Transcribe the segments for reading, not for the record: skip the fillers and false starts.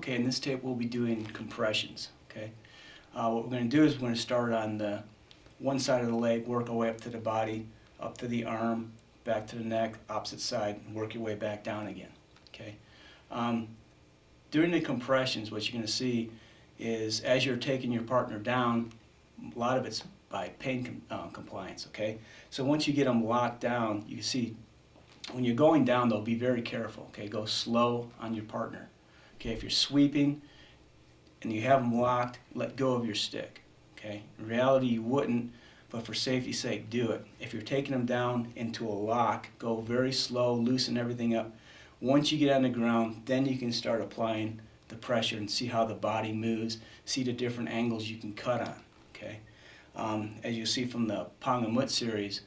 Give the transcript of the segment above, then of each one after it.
Okay, in this tape we'll be doing compressions. Okay, what we're going to do is we're going to start on the one side of the leg, work our way up to the body, up to the arm, back to the neck, opposite side, and work your way back down again. Okay. During the compressions, what you're going to see is as you're taking your partner down, a lot of it's by pain compliance. Okay, so once you get them locked down, you can see when you're going down, though, be very careful. Okay, go slow on your partner. Okay, if you're sweeping and you have them locked, let go of your stick. Okay, in reality you wouldn't, but for safety's sake, do it. If you're taking them down into a lock, go very slow, loosen everything up. Once you get on the ground, then you can start applying the pressure and see how the body moves, see the different angles you can cut on. Okay, as you see from the Pong and Mut series,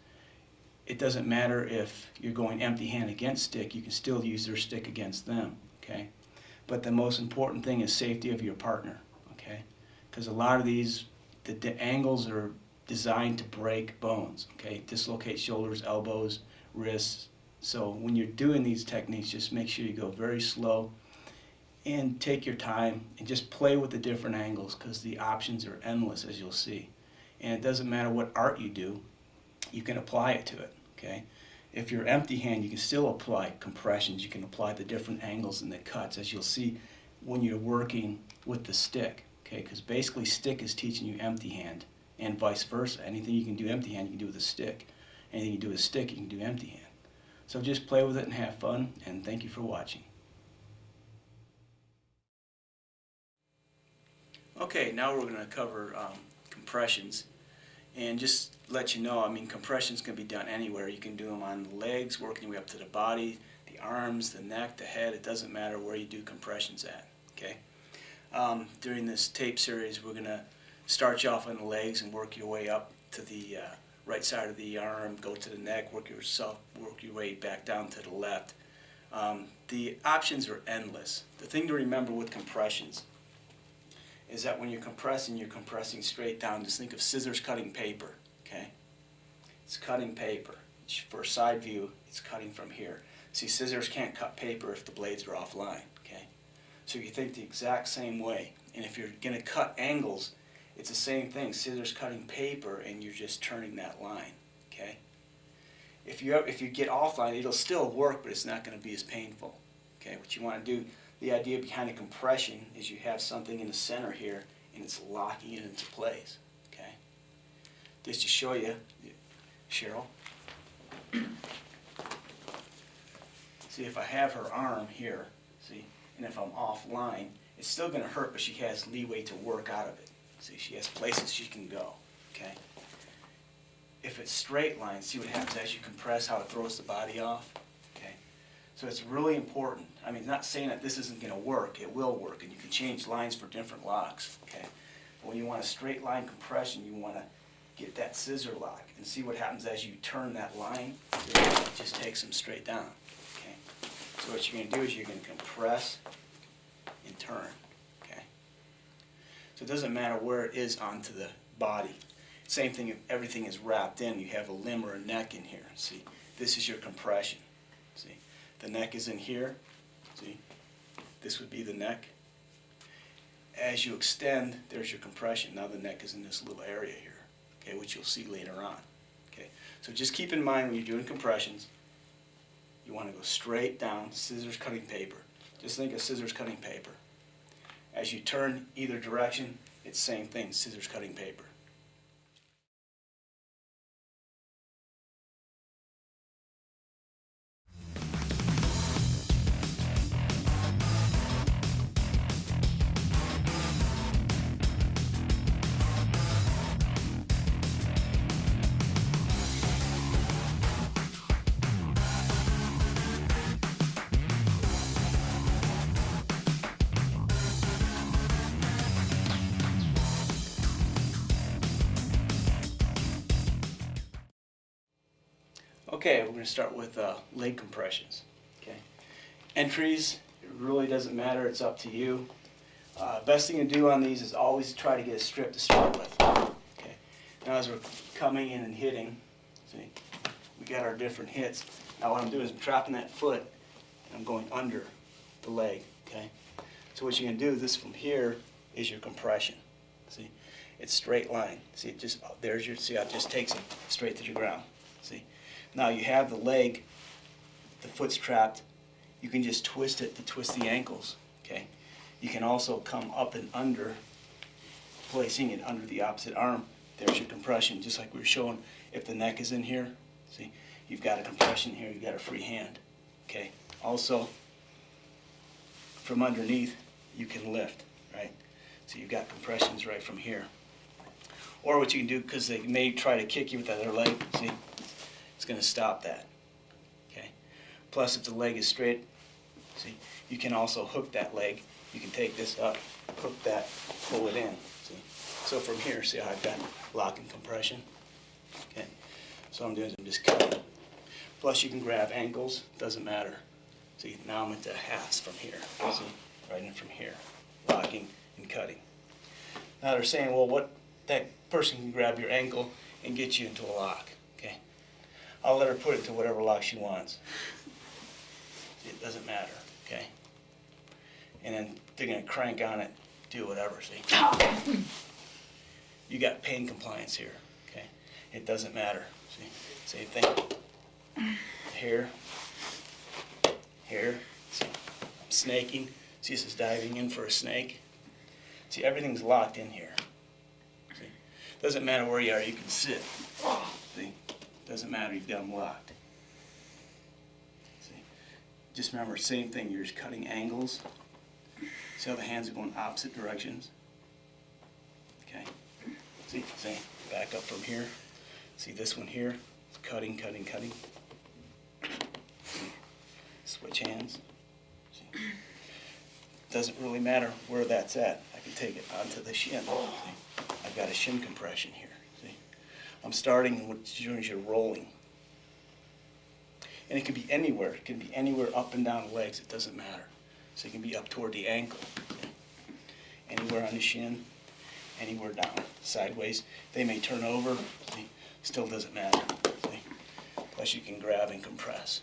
it doesn't matter if you're going empty hand against stick, you can still use their stick against them. Okay. But the most important thing is safety of your partner, okay? Because a lot of these, the angles are designed to break bones, okay? Dislocate shoulders, elbows, wrists. So when you're doing these techniques, just make sure you go very slow and take your time and just play with the different angles, because the options are endless, as you'll see. And it doesn't matter what art you do, you can apply it to it, okay? If you're empty hand, you can still apply compressions. You can apply the different angles and the cuts, as you'll see when you're working with the stick. Okay, because basically stick is teaching you empty hand, and vice versa. Anything you can do empty hand, you can do with a stick. Anything you do with a stick, you can do empty hand. So just play with it and have fun, and thank you for watching. Okay, now we're going to cover compressions. And just let you know, I mean, compressions can be done anywhere. You can do them on the legs, working your way up to the body, the arms, the neck, the head. It doesn't matter where you do compressions at. Okay. During this tape series, we're going to start you off on the legs and work your way up to the right side of the arm, go to the neck, work your way back down to the left. The options are endless. The thing to remember with compressions is that when you're compressing straight down. Just think of scissors cutting paper, okay? It's cutting paper. For a side view, it's cutting from here. See, scissors can't cut paper if the blades are offline, okay? So you think the exact same way. And if you're going to cut angles, it's the same thing. Scissors cutting paper, and you're just turning that line, okay? If you get offline, it'll still work, but it's not going to be as painful, okay? What you want to do, the idea behind a compression is you have something in the center here and it's locking it into place, okay? Just to show you, Cheryl, see, if I have her arm here, see, and if I'm offline, it's still going to hurt, but she has leeway to work out of it. See, she has places she can go, okay? If it's straight line, see what happens as you compress, how it throws the body off. So it's really important. I mean, not saying that this isn't going to work. It will work, and you can change lines for different locks. Okay, but when you want a straight line compression, you want to get that scissor lock and see what happens as you turn that line. It just takes them straight down. Okay, so what you're going to do is you're going to compress and turn. Okay, so it doesn't matter where it is onto the body. Same thing if everything is wrapped in. You have a limb or a neck in here. See, this is your compression. See. The neck is in here, see, this would be the neck. As you extend, there's your compression. Now the neck is in this little area here, okay, which you'll see later on. Okay, so just keep in mind when you're doing compressions, you want to go straight down, scissors cutting paper. Just think of scissors cutting paper. As you turn either direction, it's the same thing, scissors cutting paper. Okay, we're going to start with leg compressions. Okay, entries, it really doesn't matter, it's up to you. Best thing to do on these is always try to get a strip to start with. Okay, now as we're coming in and hitting, see, we got our different hits. Now what I'm doing is I'm trapping that foot and I'm going under the leg. Okay, So what you're going to do, this from here is your compression. See, it's straight line. See, it just, there's your, see how it just takes it straight to the ground. See, now you have the leg, the foot's trapped. You can just twist it to twist the ankles, okay? You can also come up and under, placing it under the opposite arm. There's your compression, just like we were showing. If the neck is in here, see, you've got a compression here, you've got a free hand, okay? Also, from underneath, you can lift, right? So you've got compressions right from here. Or what you can do, because they may try to kick you with that other leg, see, it's going to stop that, okay? Plus, if the leg is straight, see, you can also hook that leg. You can take this up, hook that, pull it in, see? So from here, see how I've got lock and compression, okay? So what I'm doing is I'm just cutting. Plus, you can grab ankles, doesn't matter. See, now I'm into halves from here, see, right in from here, locking and cutting. Now they're saying, well, what, that person can grab your ankle and get you into a lock, okay? I'll let her put it to whatever lock she wants. It doesn't matter, okay? And then they're gonna crank on it, do whatever, see? You got pain compliance here, okay? It doesn't matter, see? Same thing. Here, see? I'm snaking. See, this is diving in for a snake. See, everything's locked in here. See? Doesn't matter where you are, you can sit. See? Doesn't matter, you've got them locked. See? Just remember, same thing, you're just cutting angles. See how the hands are going opposite directions? Okay? See, same. Back up from here. See this one here? Cutting, cutting, cutting. See? Switch hands. See? Doesn't really matter where that's at. I can take it onto the shin. See? I've got a shin compression here. See? I'm starting and what you're doing is you're rolling. And it can be anywhere. It can be anywhere up and down the legs. It doesn't matter. So it can be up toward the ankle. See? Anywhere on the shin, anywhere down, sideways. They may turn over. See? Still doesn't matter. See? Plus you can grab and compress.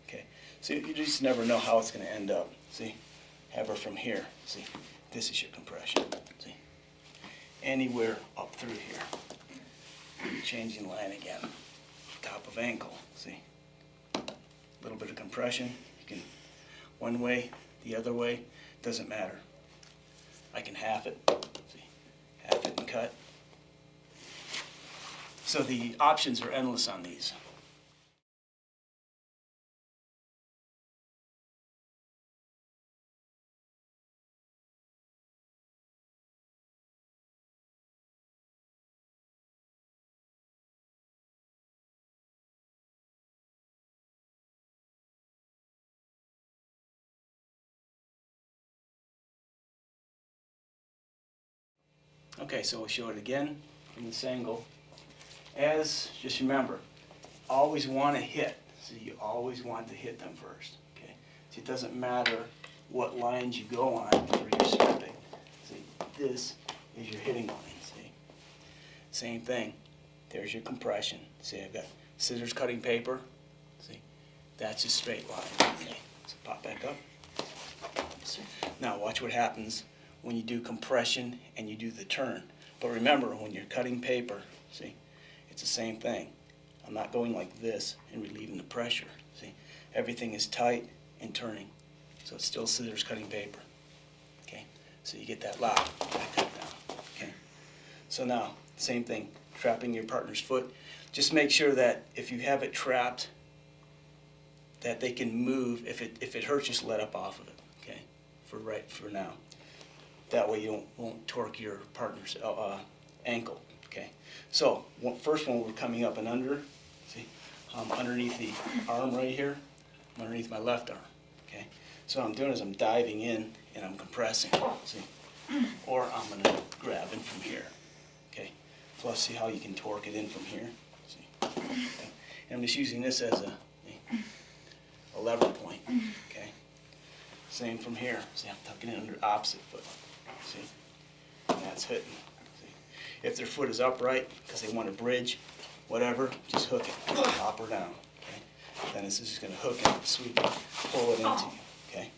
Okay. So you just never know how it's going to end up. See? Have her from here. See? This is your compression. See? Anywhere up through here. Changing line again. Top of ankle. See? A little bit of compression. You can one way, the other way. Doesn't matter. I can half it. See? Half it and cut. So the options are endless on these. Okay, so we'll show it again from this angle. Just remember, always want to hit. So you always want to hit them first. Okay. So it doesn't matter what lines you go on for your stripping. See, this is your hitting line. See, same thing. There's your compression. See, I've got scissors cutting paper. See, that's a straight line. Okay. So pop back up. See. Now watch what happens when you do compression and you do the turn. But remember, when you're cutting paper, see, it's the same thing. I'm not going like this and relieving the pressure. See, everything is tight and turning. So it's still scissors cutting paper. Okay, so you get that lock, that cut down. Okay, so now, same thing, trapping your partner's foot. Just make sure that if you have it trapped, that they can move. If it hurts, just let up off of it. Okay, for now. That way you won't torque your partner's ankle. Okay. So first one, we're coming up and under. See, underneath the arm right here. I'm underneath my left arm. Okay. So what I'm doing is I'm diving in and I'm compressing. See, or I'm gonna grab in from here. Okay. Plus, see how you can torque it in from here. See. Okay. And I'm just using this as a lever point. Okay. Same from here. See, I'm tucking it under opposite foot. See, and that's hitting. See, if their foot is upright because they want to bridge, whatever, just hook it, up or down. Okay, then this is just going to hook it, sweep it, pull it into you. Okay,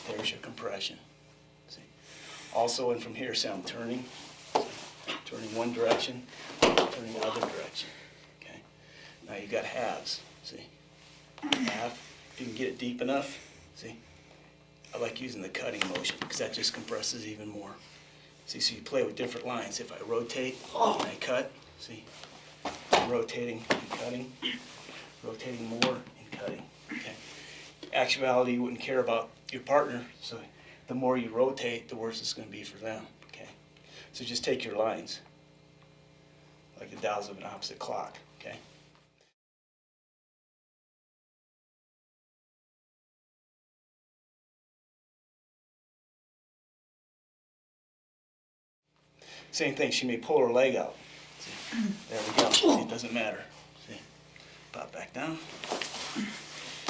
there's your compression. compression. See? Also, and from here, see, I'm turning one direction, turning the other direction. Okay. Now you got halves. See, half. If you can get it deep enough, see. I like using the cutting motion because that just compresses even more. See, so you play with different lines. If I rotate and I cut, see, I'm rotating and cutting, rotating more and cutting. Okay. Actuality, you wouldn't care about your partner, so the more you rotate, the worse it's going to be for them. Okay. So just take your lines, like the dials of an opposite clock. Okay. Same thing, she may pull her leg out. See? There we go. See, it doesn't matter. See? Pop back down.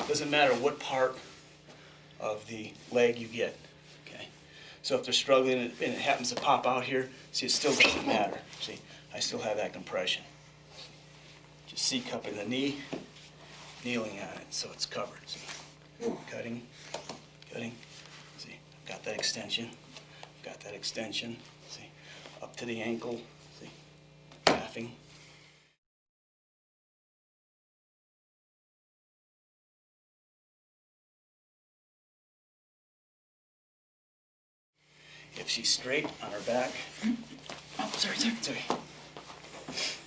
Doesn't matter what part of the leg you get. Okay. So if they're struggling and it happens to pop out here, see, it still doesn't matter. See, I still have that compression. Just C cupping the knee, kneeling on it so it's covered. See? Cutting, cutting. See, I've got that extension. Got that extension. See, up to the ankle. See, laughing. If she's straight on her back, oh, sorry.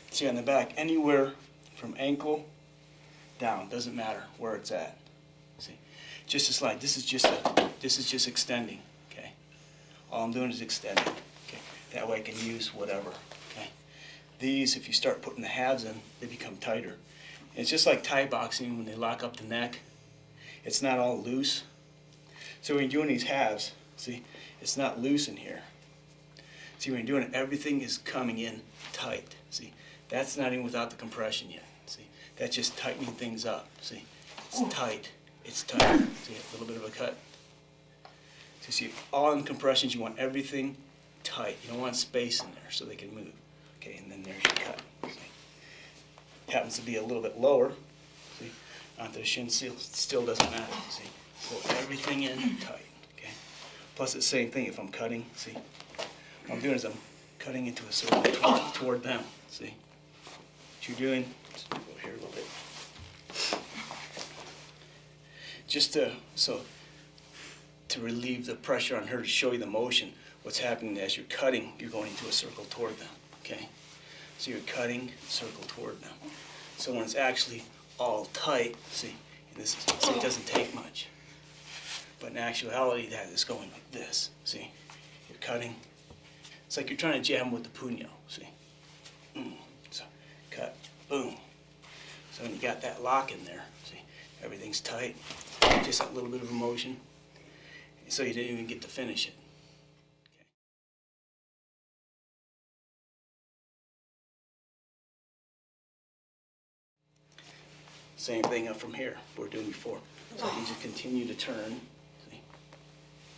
See, on the back, anywhere from ankle down, doesn't matter where it's at. See, just a slide. This is just extending. Okay, all I'm doing is extending. Okay, that way I can use whatever. Okay, these, if you start putting the halves in, they become tighter. And it's just like Thai boxing when they lock up the neck. It's not all loose. So when you're doing these halves, see, it's not loose in here. See, when you're doing it, everything is coming in tight. See, that's not even without the compression yet. See, that's just tightening things up. See, it's tight. It's tight. See, a little bit of a cut. So see, all in compressions, you want everything tight. You don't want space in there so they can move. Okay, and then there's your cut. See, it happens to be a little bit lower. See, onto the shin seal, still doesn't matter. See, pull everything in tight. Plus, it's the same thing if I'm cutting. See, what I'm doing is I'm cutting into a circle toward them. See, what you're doing? Just go here a little bit. Just to relieve the pressure on her, to show you the motion. What's happening as you're cutting? You're going into a circle toward them. Okay, so you're cutting, circle toward them. So when it's actually all tight, see, this see, it doesn't take much. But in actuality, that is going like this. See, you're cutting. It's like you're trying to jab with the puño. See, so cut, boom. So when you got that lock in there, see, everything's tight. Just a little bit of a motion. So you didn't even get to finish it. Okay. Same thing up from here. We're doing before. So I can just continue to turn.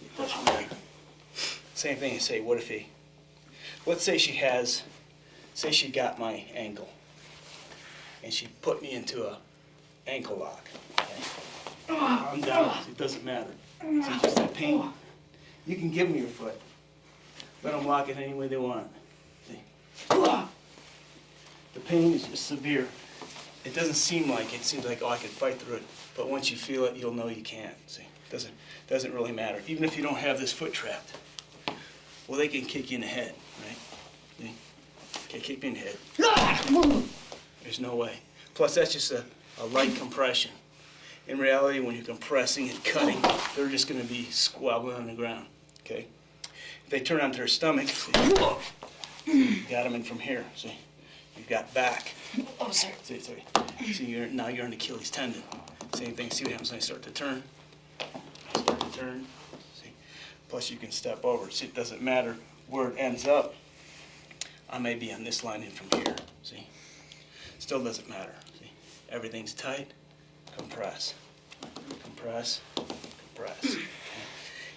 It doesn't matter. Same thing as say, what if he, let's say she has, say she got my ankle, and she put me into a ankle lock. Okay? I'm down, it doesn't matter. See, just that pain. You can give them your foot. Let them lock it any way they want. See? The pain is just severe. It doesn't seem like it. It seems like, oh, I can fight through it. But once you feel it, you'll know you can't. See? Doesn't really matter. Even if you don't have this foot trapped. Well, they can kick you in the head, right? See? Okay, kick me in the head. There's no way. Plus, that's just a light compression. In reality, when you're compressing and cutting, they're just going to be squabbling on the ground. Okay? If they turn onto their stomach, see, you got them in from here. See? You've got back. Oh, sorry. See, now you're on the Achilles tendon. Same thing. See what happens when I start to turn? See? Plus, you can step over. See, it doesn't matter where it ends up. I may be on this line in from here. See? Still doesn't matter. See? Everything's tight. Compress. Compress. Compress. Okay?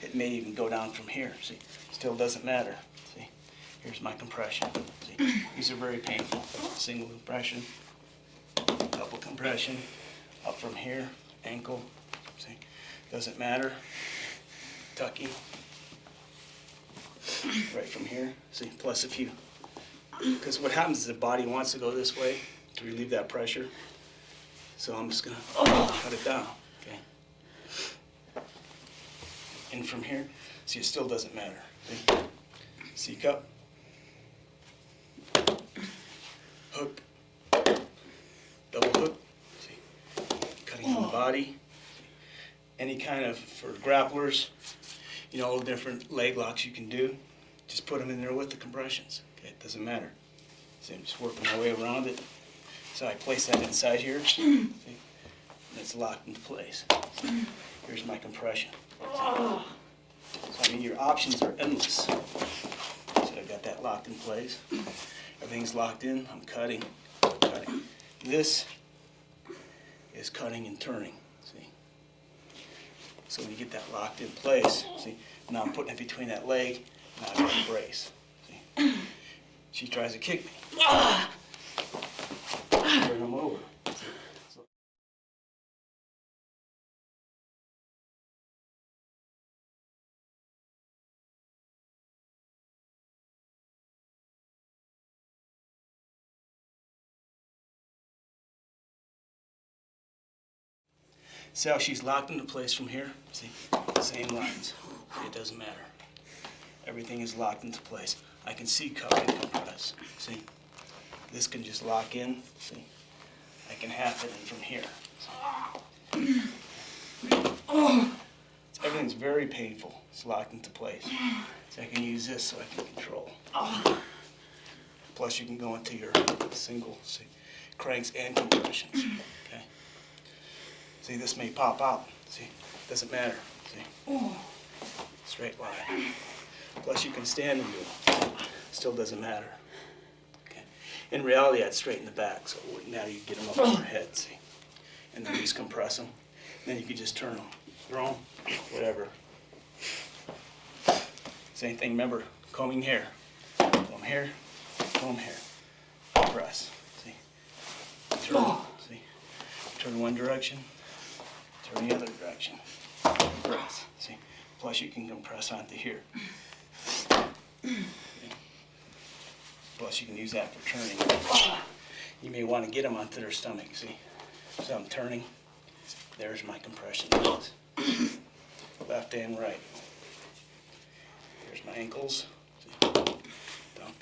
It may even go down from here. See? Still doesn't matter. See? Here's my compression. See? These are very painful. Single compression, double compression, up from here, ankle. See? Doesn't matter. tucking. Right from here, see, plus if you, because what happens is the body wants to go this way to relieve that pressure. So I'm just gonna cut it down, okay? And from here, see, it still doesn't matter. See, C-cup, hook, double hook, see, cutting from the body. Any kind of, for grapplers, you know, all the different leg locks you can do, just put them in there with the compressions. Okay, it doesn't matter. See, I'm just working my way around it. So I place that inside here, see, and it's locked into place. See, here's my compression. So I mean, your options are endless. So I've got that locked in place. Everything's locked in. I'm cutting, cutting. This is cutting and turning. See. So when you get that locked in place, see, now I'm putting it between that leg. Now I've got a brace. See. She tries to kick me. Turn them over. See how she's locked into place from here? See, same lines. It doesn't matter. Everything is locked into place. I can see cup and compress. See, this can just lock in. See, I can half it in from here. Everything's very painful. It's locked into place. So I can use this so I can control. Plus you can go into your single, see, cranks and compressions. Okay. See, this may pop out. See, doesn't matter. See, straight line. Plus you can stand and do it. Still doesn't matter. Okay. In reality, I'd straighten the back, so now you get them up on your head. See, and then you just compress them. Then you can just turn them, throw them, whatever. Same thing. Remember, combing hair. Comb hair, comb hair. Press. See, turn. See, turn one direction. Turn the other direction. Press. See. Plus you can compress onto here. Plus you can use that for turning. You may want to get them onto their stomach. See. So I'm turning. There's my compression legs. Left and right. Here's my ankles. See. Dunk.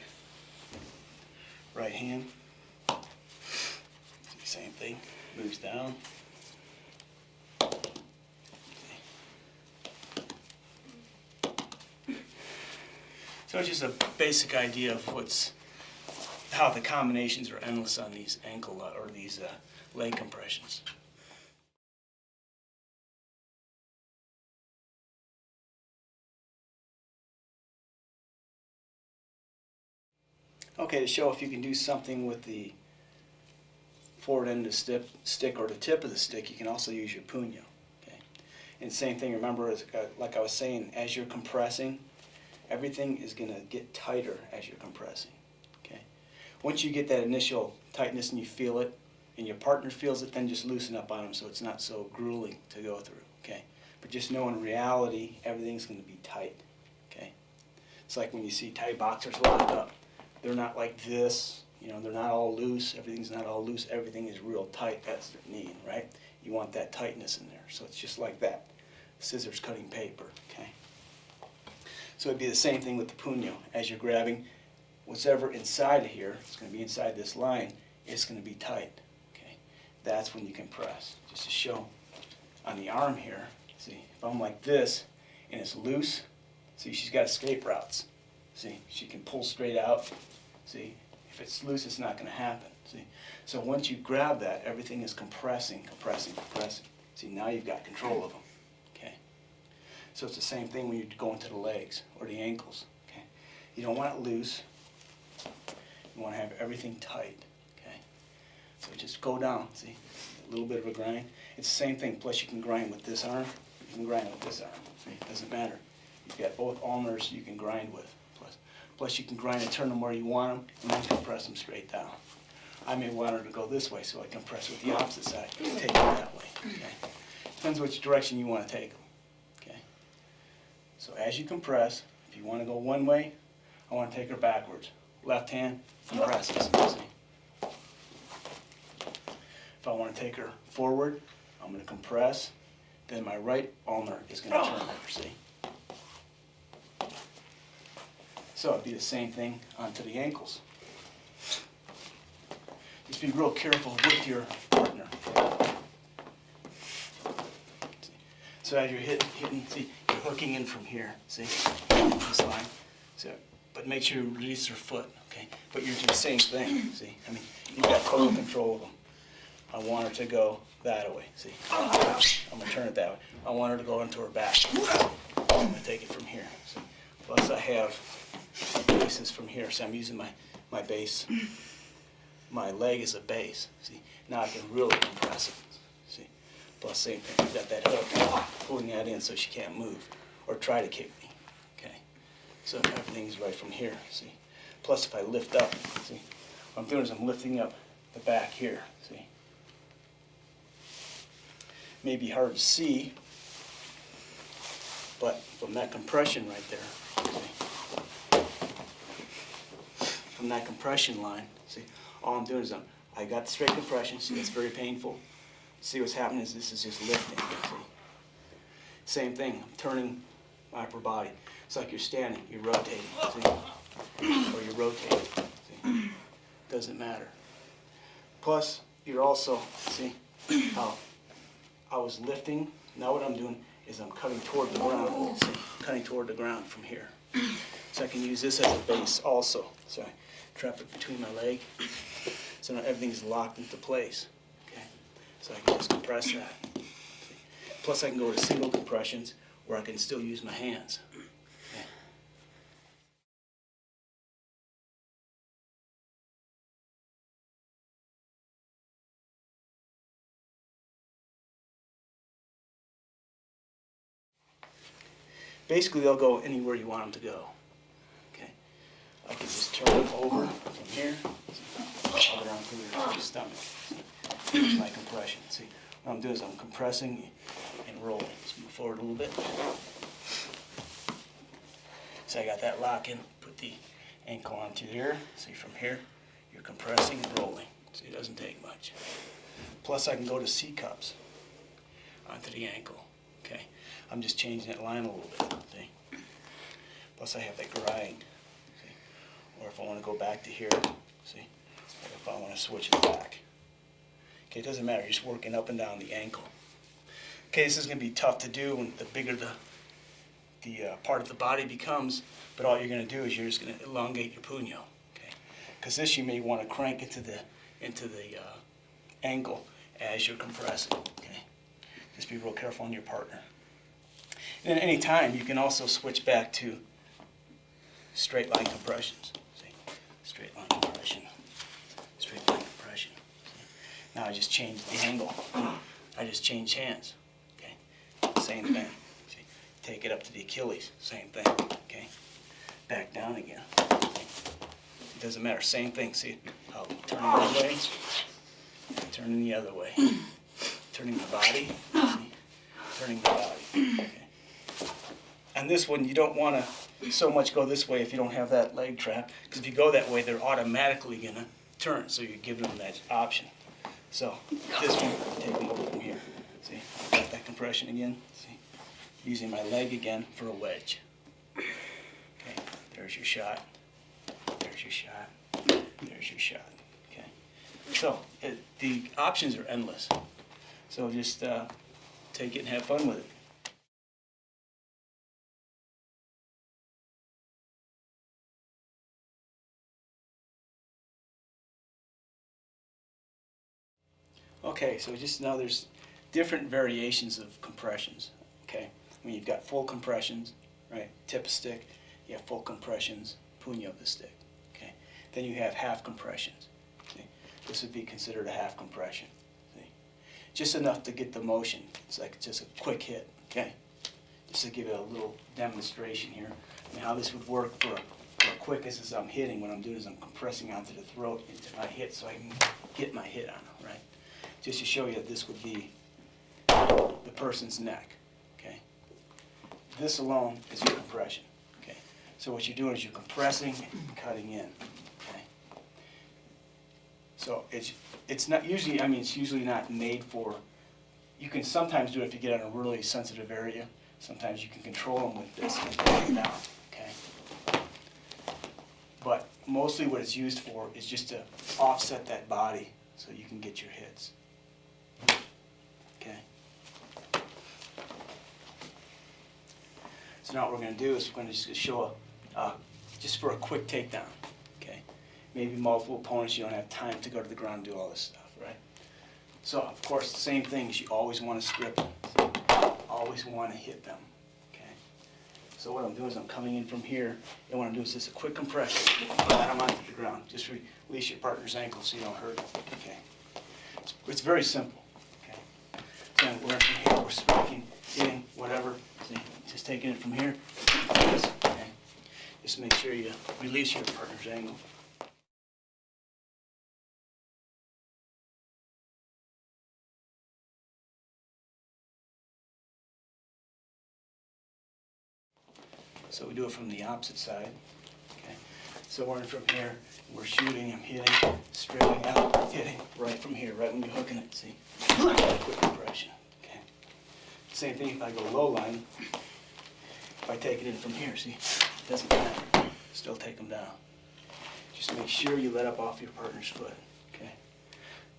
Right hand. See, same thing. Moves down. So it's just a basic idea of how the combinations are endless on these ankle or these leg compressions. Okay, to show if you can do something with the forward end of the stick or the tip of the stick, you can also use your puño. Okay, and same thing. Remember, like I was saying, as you're compressing, everything is going to get tighter as you're compressing. Okay. Once you get that initial tightness and you feel it, and your partner feels it, then just loosen up on them so it's not so grueling to go through. Okay. But just know in reality, everything's going to be tight. Okay. It's like when you see Thai boxers locked up. They're not like this. You know, they're not all loose. Everything's not all loose. Everything is real tight. That's their need, right? You want that tightness in there. So it's just like that. Scissors cutting paper. Okay. So it'd be the same thing with the puño. As you're grabbing, whatever inside of here, it's going to be inside this line, it's going to be tight. Okay, that's when you compress. Just to show on the arm here, see, if I'm like this and it's loose, see, she's got escape routes. See, she can pull straight out. See, if it's loose, it's not going to happen. See, so once you grab that, everything is compressing, compressing, compressing. See, now you've got control of them. So it's the same thing when you're going to the legs or the ankles. Okay, you don't want it loose. You want to have everything tight. Okay, so just go down. See, a little bit of a grind. It's the same thing. Plus, you can grind with this arm. You can grind with this arm. See, it doesn't matter. You've got both ulnars you can grind with. Plus, you can grind and turn them where you want them, and then compress them straight down. I may want her to go this way, so I compress with the opposite side. Take them that way. Okay, depends which direction you want to take them. So as you compress, if you want to go one way, I want to take her backwards. Left hand compresses. See? If I want to take her forward, I'm going to compress. Then my right ulnar is going to turn over. See? So it'd be the same thing onto the ankles. Just be real careful with your partner. See? So as you're hitting, see, you're hooking in from here. See, this line. So, but make sure you release her foot. Okay, but you're doing the same thing. See, I mean, you've got total control of them. I want her to go that way. See, I'm gonna turn it that way. I want her to go into her back. I'm gonna take it from here. See? Plus, I have bases from here, so I'm using my base. My leg is a base. See, now I can really compress it. See, plus same thing. You got that hook, pulling that in so she can't move or try to kick me. Okay, so everything's right from here. See, plus if I lift up, see, what I'm doing is I'm lifting up the back here. See, may be hard to see, but from that compression right there, see, from that compression line, see, all I'm doing is I got the straight compression. See, it's very painful. See, what's happening is this is just lifting. See, same thing. I'm turning my upper body. It's like you're standing, you're rotating. See, or you're rotating. See, doesn't matter. Plus, you're also, see, how I was lifting. Now what I'm doing is I'm cutting toward the ground. See, cutting toward the ground from here. So I can use this as a base also. So I trap it between my leg. So now everything's locked into place. Okay, so I can just compress that. See? Plus I can go to single compressions where I can still use my hands. Okay. Basically, they'll go anywhere you want them to go. Okay, I can just turn them over from here, all around to your stomach. Here's my compression. See, what I'm doing is I'm compressing and rolling. Let's move forward a little bit. So I got that lock in. Put the ankle onto there. See, from here, you're compressing and rolling. See, it doesn't take much. Plus, I can go to C cups onto the ankle. Okay, I'm just changing that line a little bit. See, plus I have that grind. See, or if I want to go back to here. See, or if I want to switch it back. Okay, it doesn't matter. You're just working up and down the ankle. Okay, this is going to be tough to do when the bigger the part of the body becomes, but all you're going to do is you're just going to elongate your puño. Okay, because this you may want to crank into the ankle as you're compressing. Okay, just be real careful on your partner. And at any time, you can also switch back to straight line compressions. See, straight line compression, straight line compression. See? Now I just changed the angle. I just changed hands. Okay, same thing. See? Take it up to the Achilles. Same thing. Okay, back down again. It doesn't matter. Same thing. See, I'll turn one way, turning the other way, turning the body. See? Turning the body. Okay. And this one, you don't want to so much go this way if you don't have that leg trap, because if you go that way, they're automatically going to turn, so you're giving them that option. So this one, take them over from here. See, got that compression again. See, using my leg again for a wedge. Okay, there's your shot. There's your shot. There's your shot. Okay, so the options are endless. So just take it and have fun with it. Okay, so just now there's different variations of compressions. Okay, I mean you've got full compressions, right? Tip of stick. You have full compressions, puño of the stick. Okay, then you have half compressions. See? This would be considered a half compression. See? Just enough to get the motion. It's like just a quick hit. Okay, just to give it a little demonstration here. And how this would work for quick as I'm hitting. What I'm doing is I'm compressing onto the throat into my hit so I can get my hit on them, right? Just to show you that this would be the person's neck, okay? this alone is your compression. Okay. So what you're doing is you're compressing and cutting in. Okay. So it's not usually, I mean, it's usually not made for. You can sometimes do it if you get on a really sensitive area. Sometimes you can control them with this and pull them down. Okay. But mostly what it's used for is just to offset that body so you can get your hits. Okay. So now what we're going to do is we're going to just show just for a quick takedown. Okay. Maybe multiple opponents, you don't have time to go to the ground and do all this stuff, right? So of course the same thing is you always want to script them. Always want to hit them. Okay. So what I'm doing is I'm coming in from here, and what I'm doing is just a quick compression. I'm onto the ground. Just release your partner's ankle so you don't hurt it. Okay. It's very simple. Okay. So we're from here, we're striking, hitting, whatever. See, just taking it from here. Okay. Just make sure you release your partner's ankle. So we do it from the opposite side. Okay. So we're in from here, we're shooting, I'm hitting, stripping out, hitting, right from here, right when you're hooking it, see? Quick compression. Okay. Same thing if I go low line, if I take it in from here, see? It doesn't matter. Still take them down. Just make sure you let up off your partner's foot. Okay.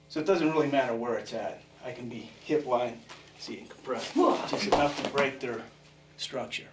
So it doesn't really matter where it's at. I can be hip line, see, and compress. Just enough to break their structure.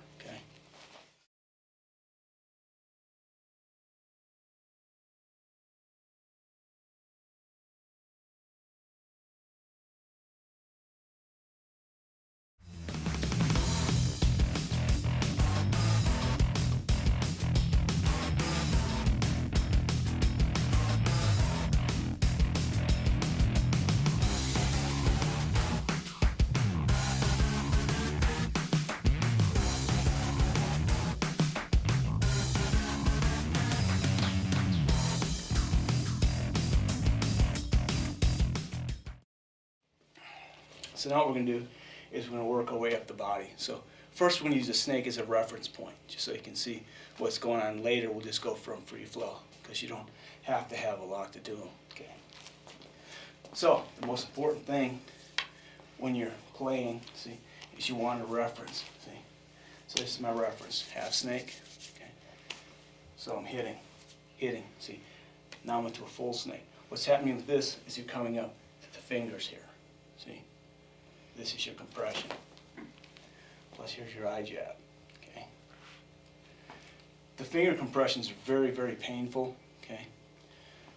So now what we're going to do is we're going to work our way up the body. So first we're going to use the snake as a reference point, just so you can see what's going on later. We'll just go from free flow, because you don't have to have a lock to do them. Okay. So the most important thing when you're playing, see, is you want a reference. See, so this is my reference, half snake. Okay. So I'm hitting, see. Now I'm into a full snake. What's happening with this is you're coming up to the fingers here. See. This is your compression. Plus here's your eye jab. Okay. The finger compressions are very, very painful. Okay.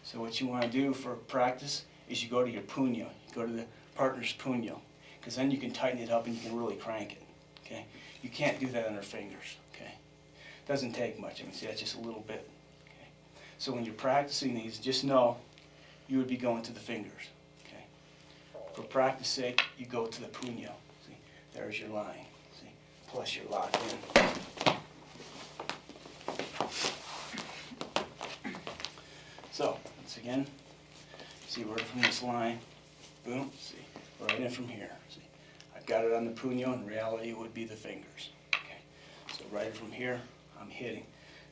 So what you want to do for practice is you go to your puño. You go to the partner's puño, because then you can tighten it up and you can really crank it. Okay. You can't do that under fingers. Okay. Doesn't take much. I mean, see, that's just a little bit. Okay. So when you're practicing these, just know you would be going to the fingers. For practice sake, you go to the puño. See, there's your line. See, plus you're locked in. So, once again, see, we're from this line. Boom. See, right in from here. See, I've got it on the puño. In reality, it would be the fingers. Okay. So right in from here, I'm hitting.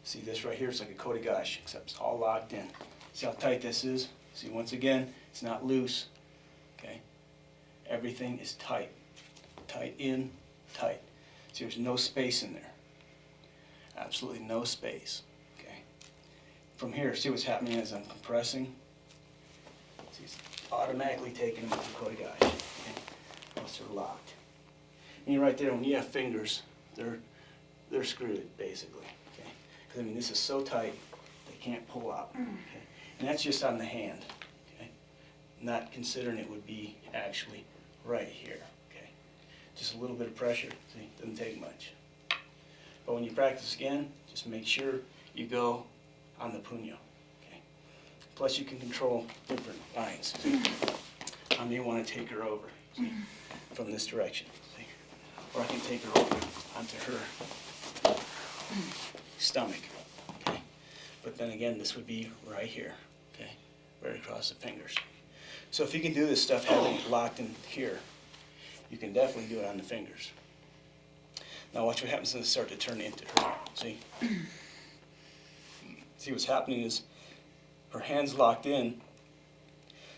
See, this right here, it's like a kotegashi, except it's all locked in. See how tight this is? See, once again, it's not loose. Okay. Everything is tight. Tight in, tight. See, there's no space in there. Absolutely no space. Okay. From here, see what's happening as I'm compressing? See, it's automatically taking with the kotegashi. Okay. Once they're locked. And right there, when you have fingers, they're screwed, basically. Okay. Because I mean, this is so tight, they can't pull out. Okay. And that's just on the hand. Okay. Not considering it would be actually right here, okay? Just a little bit of pressure, see, doesn't take much. But when you practice again, just make sure you go on the puño, okay? Plus you can control different lines, see? I may want to take her over, see, from this direction, see? Or I can take her over onto her stomach, okay? But then again, this would be right here, okay? Right across the fingers. So if you can do this stuff having it locked in here, you can definitely do it on the fingers. Now watch what happens when they start to turn into her. See? See what's happening is her hand's locked in,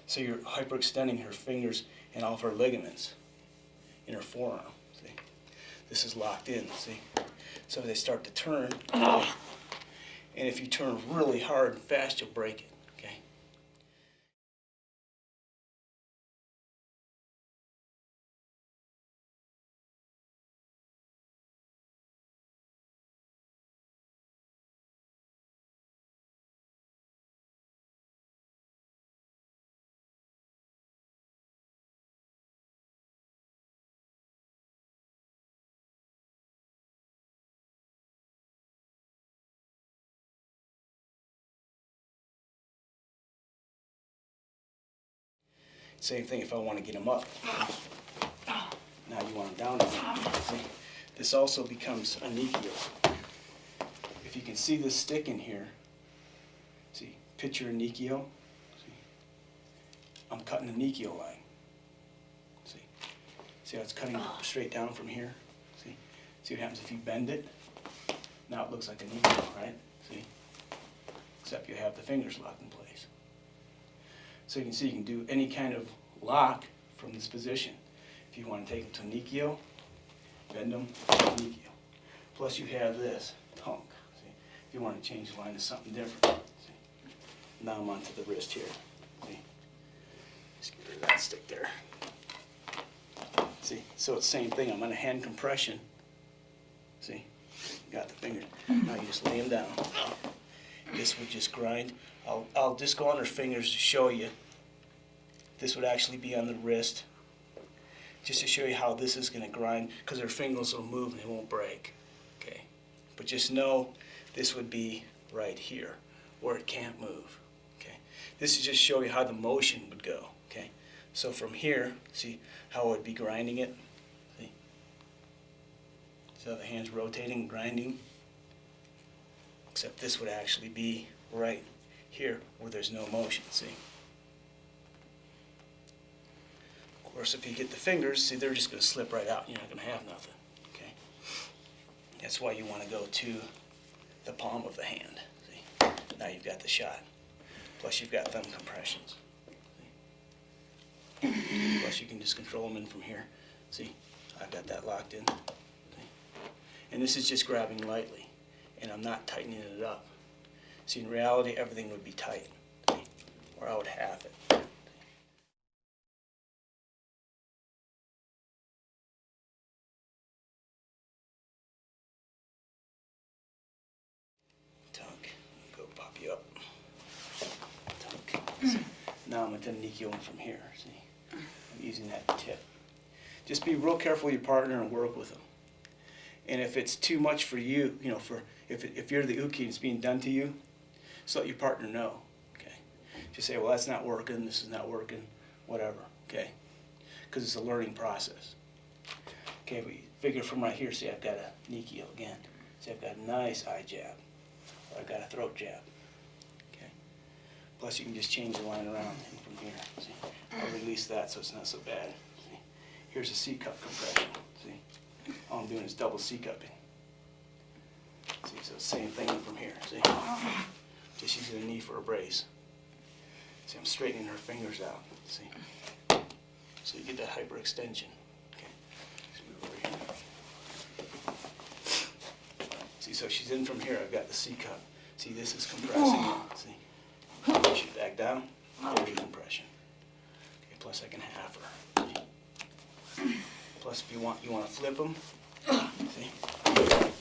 so you're hyperextending her fingers and all of her ligaments in her forearm. See? This is locked in, see? So they start to turn, and if you turn really hard and fast, you'll break it, okay? Same thing if I want to get them up. Now you want them down. See? This also becomes a Nikio. If you can see this stick in here, see, picture a Nikio. See? I'm cutting a Nikio line. See how it's cutting straight down from here? See what happens if you bend it? Now it looks like a Nikio, right? See? Except you have the fingers locked in place. So you can see you can do any kind of lock from this position. If you want to take them to Nikio, bend them to Nikio. Plus you have this, tonk. See? If you want to change the line to something different. See? Now I'm onto the wrist here. See? Just get rid of that stick there. See? So it's the same thing. I'm on a hand compression. See? Got the finger. Now you just lay them down. This would just grind. I'll just go on her fingers to show you. This would actually be on the wrist, just to show you how this is going to grind, because her fingers will move and they won't break. Okay, but just know this would be right here where it can't move. Okay, this is just show you how the motion would go. Okay, so from here, see how I would be grinding it. See, so the hand's rotating and grinding. Except this would actually be right here where there's no motion, see? Of course, if you get the fingers, see, they're just going to slip right out. You're not going to have nothing, okay? That's why you want to go to the palm of the hand, see? Now you've got the shot. Plus you've got thumb compressions. See? Plus you can just control them in from here. See, I've got that locked in. See? And this is just grabbing lightly. And I'm not tightening it up. See, in reality, everything would be tight, or I would have it. Tonk, go pop you up. Tonk. See? Now I'm at the Nikio from here. See, I'm using that tip. Just be real careful with your partner and work with them. And if it's too much for you, you know, if you're the uke and it's being done to you, just let your partner know, okay? Just say, well, that's not working, this is not working, whatever, okay? Because it's a learning process. Okay, we figure from right here, see, I've got a Nikio again. See, I've got a nice eye jab, or I've got a throat jab, okay? Plus, you can just change the line around from here, see? I'll release that so it's not so bad, see? Here's a C-cup compression, see? All I'm doing is double C-cupping. See, so same thing from here, see? Just using a knee for a brace. See, I'm straightening her fingers out, see? So you get that hyperextension. Okay, let's move over here. See, so she's in from here, I've got the C-cup. See, this is compressing, see? Push it back down, there's your compression. Okay, plus I can half her. See? Plus, if you want to flip them, see?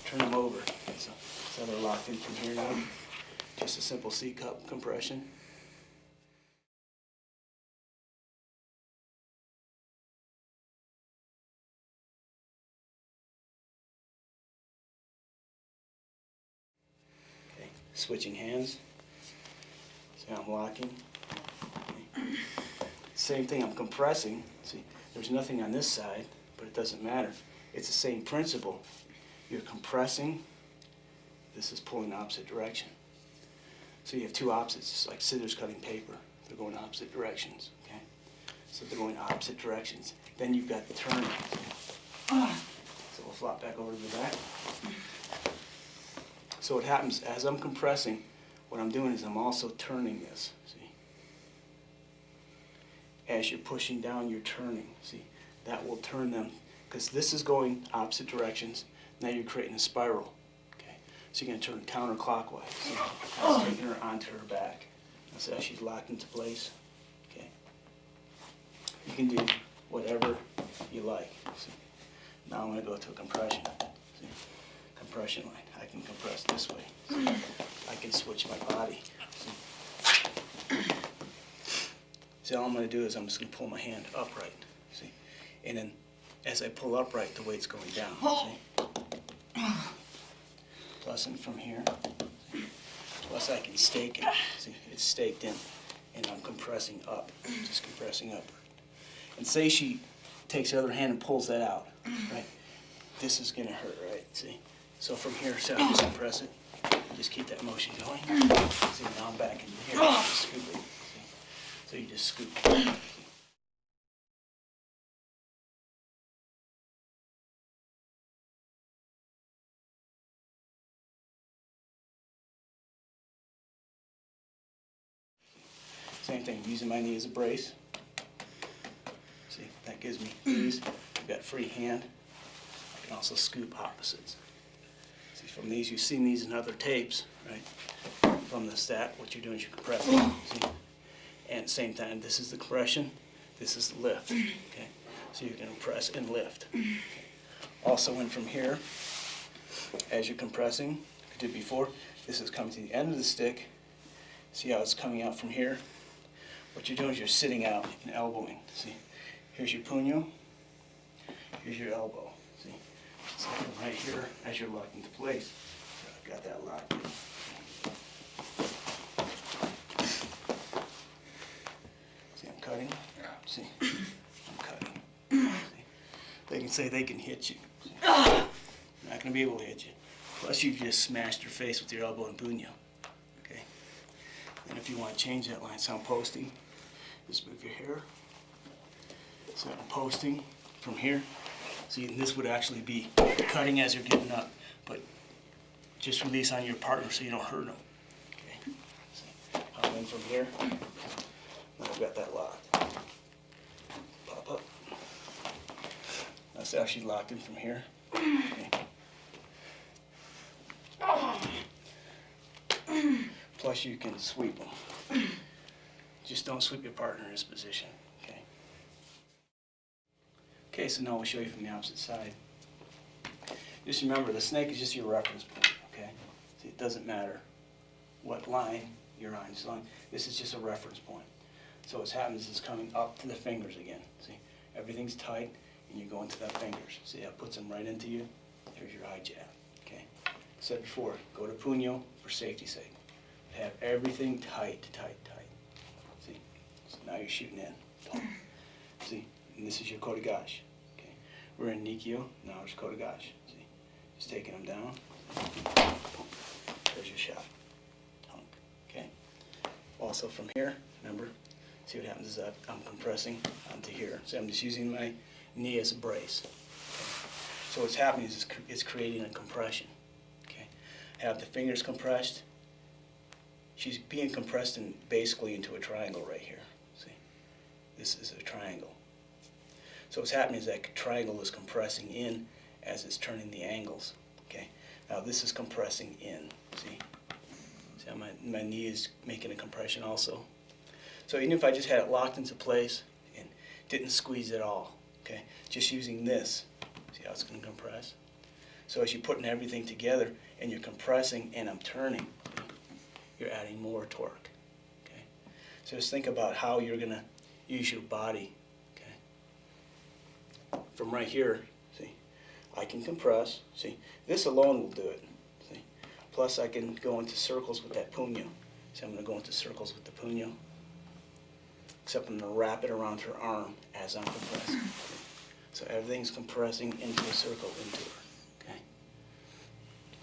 Turn them over. So they're locked in from here now. Just a simple C-cup compression. Okay, switching hands. See how I'm locking? Okay. Same thing, I'm compressing. See, there's nothing on this side, but it doesn't matter. It's the same principle. You're compressing. This is pulling opposite direction. So you have two opposites, just like scissors cutting paper. They're going opposite directions, okay? So they're going opposite directions. Then you've got the turn. So we'll flop back over to the back. So what happens, as I'm compressing, what I'm doing is I'm also turning this, see? As you're pushing down, you're turning, see? That will turn them, because this is going opposite directions. Now you're creating a spiral, okay? So you're going to turn counterclockwise. See? That's taking her onto her back. That's how she's locked into place, okay? You can do whatever you like, see? Now I'm going to go to a compression, see? Compression line. I can compress this way. See? I can switch my body. See? So all I'm going to do is I'm just going to pull my hand upright. See? And then as I pull upright, the weight's going down. See? Plus in from here. See? Plus I can stake it. See? It's staked in. And I'm compressing up. Just compressing up. And say she takes the other hand and pulls that out. Right? This is going to hurt, right? See? So from here, so I just compress it. Just keep that motion going. See, now I'm back into here. Just scoop it. See? So you just scoop. Same thing, using my knee as a brace. See, that gives me ease. I've got free hand. I can also scoop opposites. See, from these, you've seen these in other tapes, right? From the stack, what you're doing is you're compressing. See? And at the same time, this is the compression, this is the lift. Okay? So you can press and lift. Okay? Also in from here, as you're compressing, like I did before, this is coming to the end of the stick. See how it's coming out from here? What you're doing is you're sitting out and elbowing. See? Here's your puño, here's your elbow. See? It's like right here as you're locked into place. I've got that locked in. See, I'm cutting. See? I'm cutting. See? They can say they can hit you. See? I'm not going to be able to hit you. Plus you've just smashed your face with your elbow and puño. Okay? And if you want to change that line, so I'm posting, just move your hair. So I'm posting from here. See, and this would actually be cutting as you're getting up, but just release on your partner so you don't hurt them. Okay. See, I'm in from here. Now I've got that locked. Pop up. That's actually locked in from here. Okay. Plus you can sweep them. Just don't sweep your partner in this position. Okay. Okay, so now we'll show you from the opposite side. Just remember, the snake is just your reference point, okay? See, it doesn't matter what line you're on. This is just a reference point. So what's happening is it's coming up to the fingers again. See, everything's tight, and you're going to the fingers. See, that puts them right into you. Here's your eye jab, okay? Said before, go to puño for safety's sake. Have everything tight, tight, tight. See, so now you're shooting in. Boom. See, and this is your kotegash. Okay, we're in Nikyo, now it's kotegash. See, just taking them down. There's your shot. Hunk. Okay. Also from here, remember, see what happens is that I'm compressing onto here. So I'm just using my knee as a brace. Okay. So what's happening is it's creating a compression. Okay. Have the fingers compressed. She's being compressed basically into a triangle right here. See, this is a triangle. So what's happening is that triangle is compressing in as it's turning the angles. Okay. Now this is compressing in. See how my knee is making a compression also. So even if I just had it locked into place and didn't squeeze at all, okay, just using this, see how it's going to compress. So as you're putting everything together and you're compressing and I'm turning, you're adding more torque. Okay. So just think about how you're going to use your body. Okay. From right here, see, I can compress. See, this alone will do it. See, plus I can go into circles with that puño. So I'm going to go into circles with the puño. Except I'm going to wrap it around her arm as I'm compressing. Okay. So everything's compressing into a circle into her. Okay.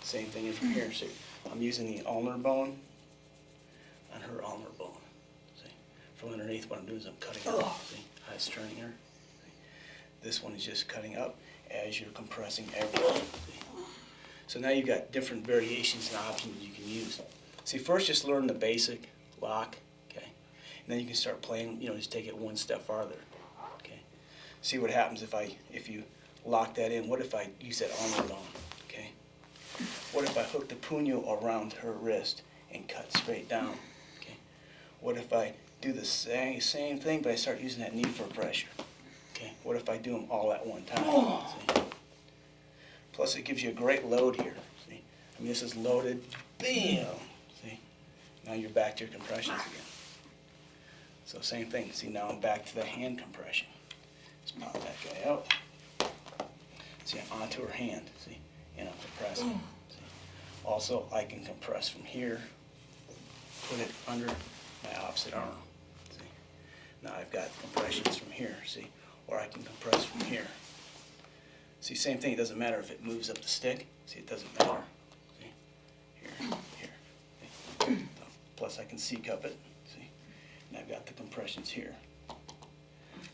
Same thing in from here. See, I'm using the ulnar bone on her ulnar bone. See, from underneath, what I'm doing is I'm cutting up. See how it's turning her. See? This one is just cutting up, as you're compressing everything. So now you've got different variations and options you can use. See, first just learn the basic lock, okay? And then you can start playing, just take it one step farther, okay? See what happens if you lock that in. What if I use that arm alone, okay? What if I hook the puño around her wrist and cut straight down, okay? What if I do the same thing, but I start using that knee for pressure, okay? What if I do them all at one time? See? Plus, it gives you a great load here. See, I mean, this is loaded. Bam. See, now you're back to your compressions again. So same thing. See, now I'm back to the hand compression. Let's pop that guy out. See, I'm onto her hand. See, and I'm compressing. See. Also, I can compress from here. Put it under my opposite arm. See, now I've got compressions from here. See, or I can compress from here. See, same thing, it doesn't matter if it moves up the stick. See, it doesn't matter. See, here, here. See? Plus I can C-cup it, see? And I've got the compressions here.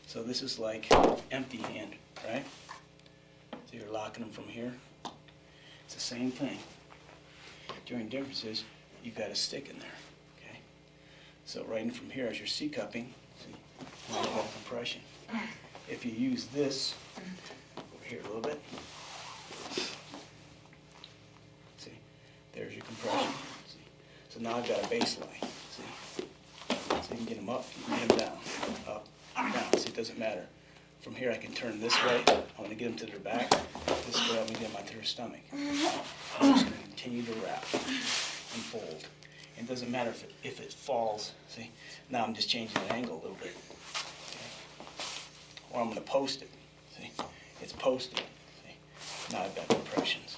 So this is like empty hand, right? So you're locking them from here. It's the same thing. The only difference is you've got a stick in there, okay? So right in from here as you're C-cupping, see, now you've got compression. If you use this, here a little bit. See, there's your compression. See, so now I've got a baseline. See, so you can get them up, you can get them down, up, down. See, it doesn't matter. From here I can turn this way. I want to get them to their back. This way I'm going to get them onto their stomach. I'm just going to continue to wrap and fold. It doesn't matter if it falls. See, now I'm just changing the angle a little bit. Okay. Or I'm going to post it. See. It's posted. See? Now I've got compressions.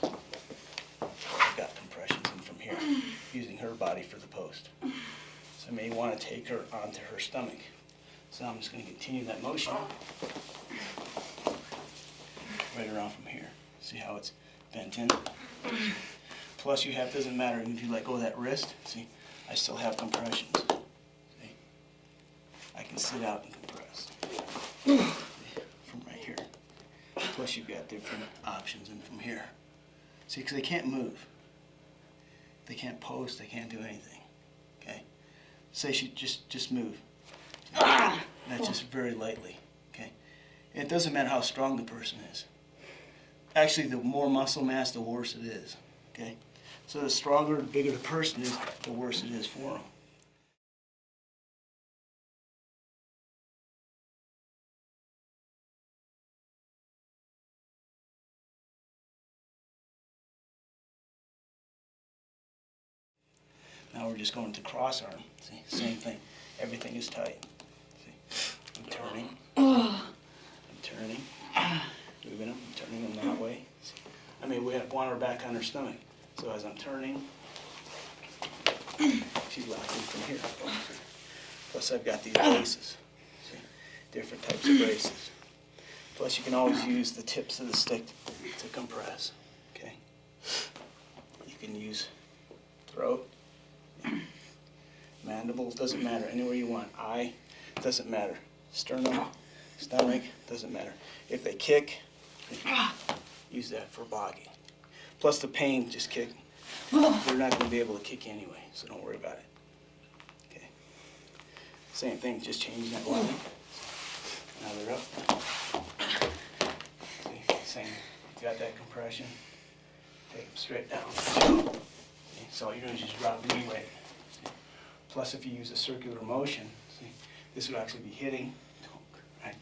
I've got compressions in from here, using her body for the post. So I may want to take her onto her stomach. So I'm just going to continue that motion right around from here. See how it's bent in? Plus you have, doesn't matter, if you let go of that wrist, see, I still have compressions. See? I can sit out and compress. From right here. Plus you've got different options in from here. See, because they can't move. They can't post, they can't do anything. Okay? Say she just move. That's just very lightly. Okay? And it doesn't matter how strong the person is. Actually, the more muscle mass, the worse it is. Okay? So the stronger, the bigger the person is, the worse it is for them. Now we're just going to cross arm. See, same thing. Everything is tight. See, I'm turning. I'm turning. Moving them. I'm turning them that way. See, I mean, we want her back on her stomach. So as I'm turning, she's locked in from here. Plus I've got these braces. See, different types of braces. Plus you can always use the tips of the stick to compress. Okay. You can use throat. Mandible, doesn't matter, anywhere you want. Eye, doesn't matter. Sternum, stomach, doesn't matter. If they kick, use that for blocking. Plus the pain, just kick. They're not going to be able to kick you anyway, so don't worry about it. Okay. Same thing, just changing that line. Now they're up. See, same. Got that compression. Take them straight down. Okay. So all you're doing is just drop knee weight. Plus, if you use a circular motion, see, this would actually be hitting, right,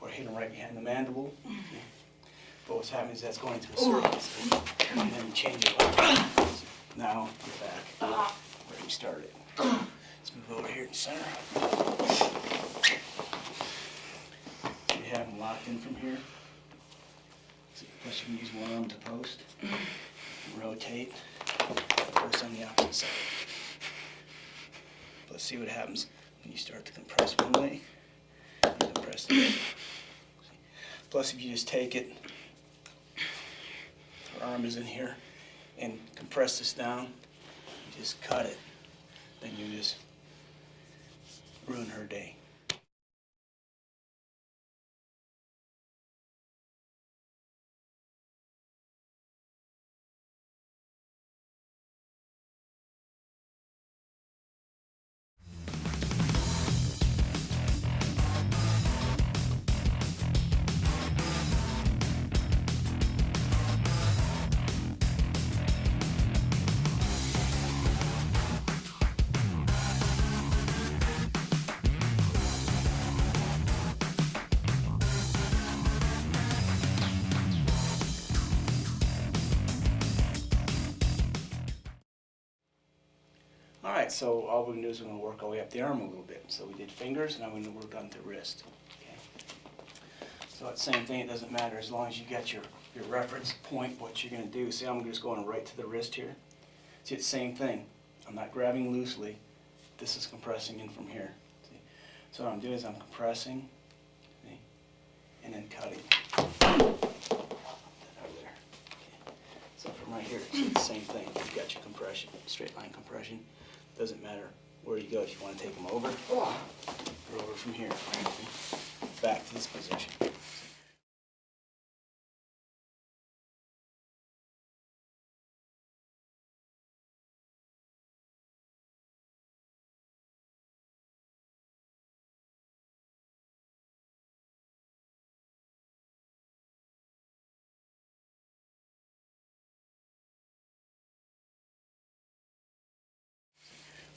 or hitting right behind the mandible. See? But what's happening is that's going to a circle, see? And then you change it like that. See? Now you're back where you started. Let's move over here to center. You have them locked in from here. See, plus you can use one arm to post. Rotate. Post on the opposite side. Let's see what happens when you start to compress one leg and compress the other. Plus, if you just take it, her arm is in here, and compress this down, you just cut it, then you just ruin her day. All right, so all we're going to do is we're going to work our way up the arm a little bit. So we did fingers, and now we're going to work on the wrist. Okay. So it's the same thing, it doesn't matter as long as you got your reference point, what you're going to do. See, I'm just going right to the wrist here. See, it's the same thing. I'm not grabbing loosely. This is compressing in from here. See? So what I'm doing is I'm compressing, see, and then cutting. Over there. Okay. So from right here, it's the same thing. You've got your compression, straight line compression. Doesn't matter where you go. If you want to take them over, or over from here, see? Back to this position.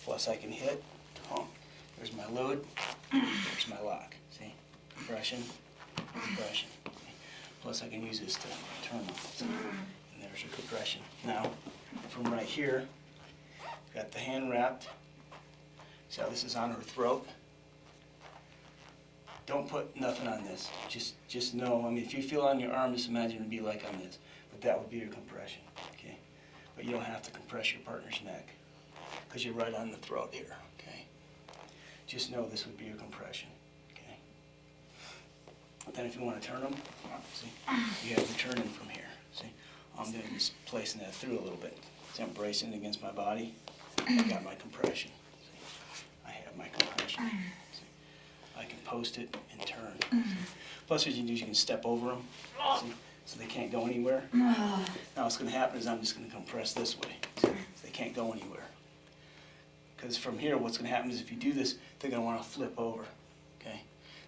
Plus I can hit, there's my load, there's my lock, see? Compression, compression. See? Plus I can use this to turn them, see? And there's your compression. Now, from right here, got the hand wrapped. See how this is on her throat? Don't put nothing on this. Just know, I mean, if you feel on your arm, just imagine it'd be like on this. But that would be your compression, okay? But you don't have to compress your partner's neck, because you're right on the throat here, okay? Just know this would be your compression, okay? But then if you want to turn them, see, you have to turn in from here, see? All I'm doing is placing that through a little bit. See, I'm bracing it against my body. I got my compression, see? I have my compression, see? I can post it and turn. See? Plus what you can do is you can step over them, see? So they can't go anywhere. Now what's going to happen is I'm just going to compress this way, see? So they can't go anywhere. Because from here, what's going to happen is if you do this, they're going to want to flip over, okay?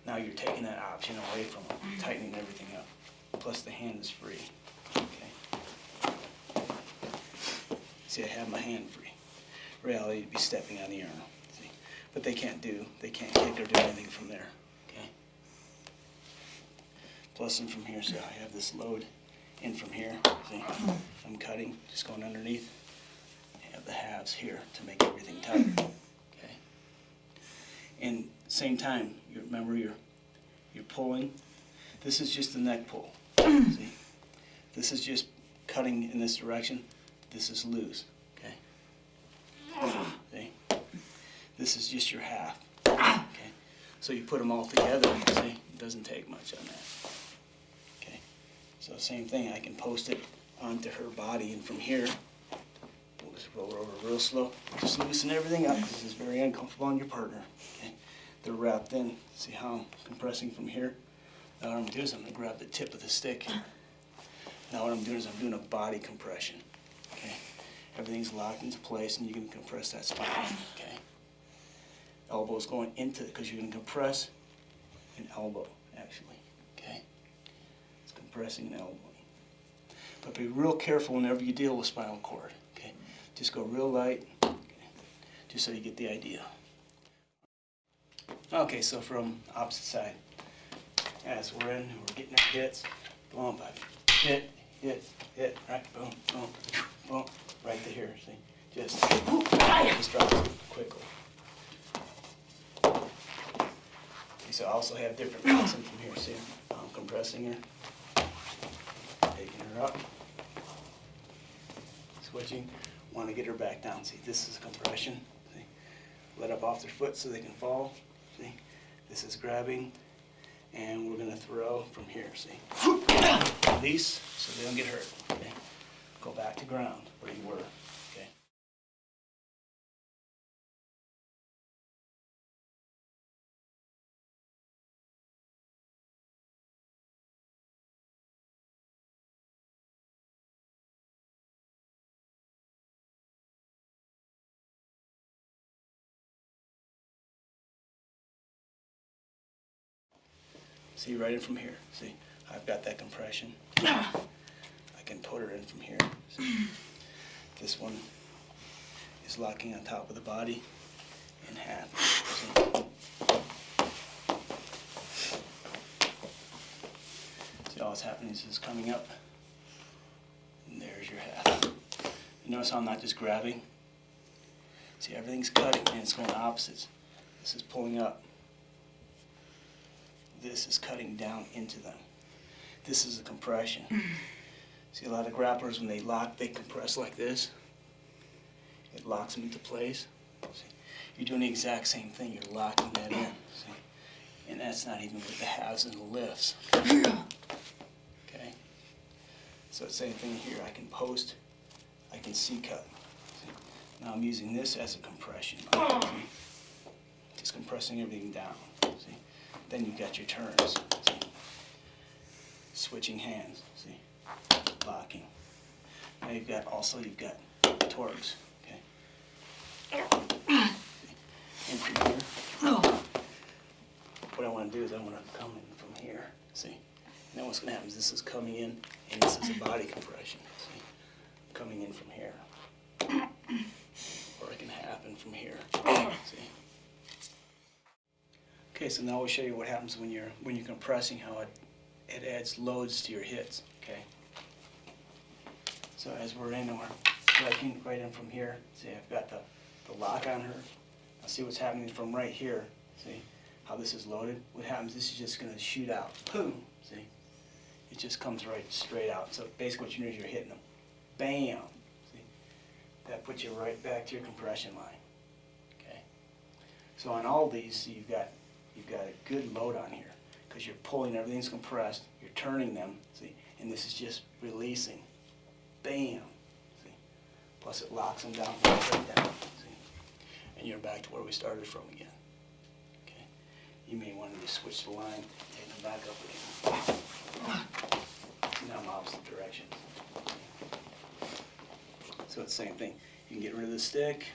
Now you're taking that option away from them, tightening everything up. Plus the hand is free, okay? See, I have my hand free. Reality, you'd be stepping on the arm, see? But they can't kick or do anything from there, okay? Plus and from here, so I have this load in from here, see? I'm cutting, just going underneath. The halves here to make everything tight, okay? And same time, you remember you're pulling. This is just the neck pull. See, this is just cutting in this direction. This is loose, okay? See, this is just your half, okay? So you put them all together. See, it doesn't take much on that, okay? So same thing. I can post it onto her body, and from here. Just roll her over real slow. Just loosen everything up. This is very uncomfortable on your partner. Okay? They're wrapped in. See how I'm compressing from here? Now what I'm going to do is I'm going to grab the tip of the stick. Now what I'm doing is I'm doing a body compression. Okay? Everything's locked into place and you can compress that spine. Okay? Elbow's going into it because you're going to compress an elbow, actually. Okay? It's compressing an elbow. But be real careful whenever you deal with spinal cord. Okay? Just go real light, okay, just so you get the idea. Okay, so from opposite side, as we're getting our hits, go on, Bobby. Hit, right, boom, boom, boom, right to here, see? Just drop it quickly. Okay, so I also have different mounts in from here, see? I'm compressing her, taking her up, switching. Want to get her back down. See, this is a compression. See, let up off their foot so they can fall. See, this is grabbing, and we're going to throw from here. See, release so they don't get hurt. Okay, go back to ground where you were. Okay. See, right in from here. See, I've got that compression. I can put her in from here. See, this one is locking on top of the body in half. See, see all that's happening is it's coming up, and there's your half. You notice how I'm not just grabbing? See, everything's cutting and it's going opposites. This is pulling up. This is cutting down into them. This is a compression. See, a lot of grapplers, when they lock, they compress like this. It locks them into place. See, you're doing the exact same thing. You're locking that in. See? And that's not even with the halves and the lifts. Okay? So same thing here. I can post, I can C-cut. Now I'm using this as a compression. See? Just compressing everything down. See? Then you've got your turns. See? Switching hands. See? Locking. Now you've got torques. Okay? See? In from here. What I want to do is I want to come in from here. See? Now what's going to happen is this is coming in, and this is a body compression. See? Coming in from here. Or it can happen from here. See? Okay, so now we'll show you what happens when you're compressing, how it adds loads to your hits. Okay. So as we're in, we're striking right in from here. See, I've got the lock on her. Now see what's happening from right here. See how this is loaded? What happens? This is just going to shoot out. Boom. See, it just comes right straight out. So basically, what you do is you're hitting them. Bam. See, that puts you right back to your compression line. Okay. So on all these, see, you've got a good load on here because you're pulling, everything's compressed, you're turning them, see, and this is just releasing. Bam. See, plus it locks them down, right down, see, and you're back to where we started from again. Okay, you may want to just switch the line, take them back up again. Now I'm opposite directions. So it's the same thing. You can get rid of the stick,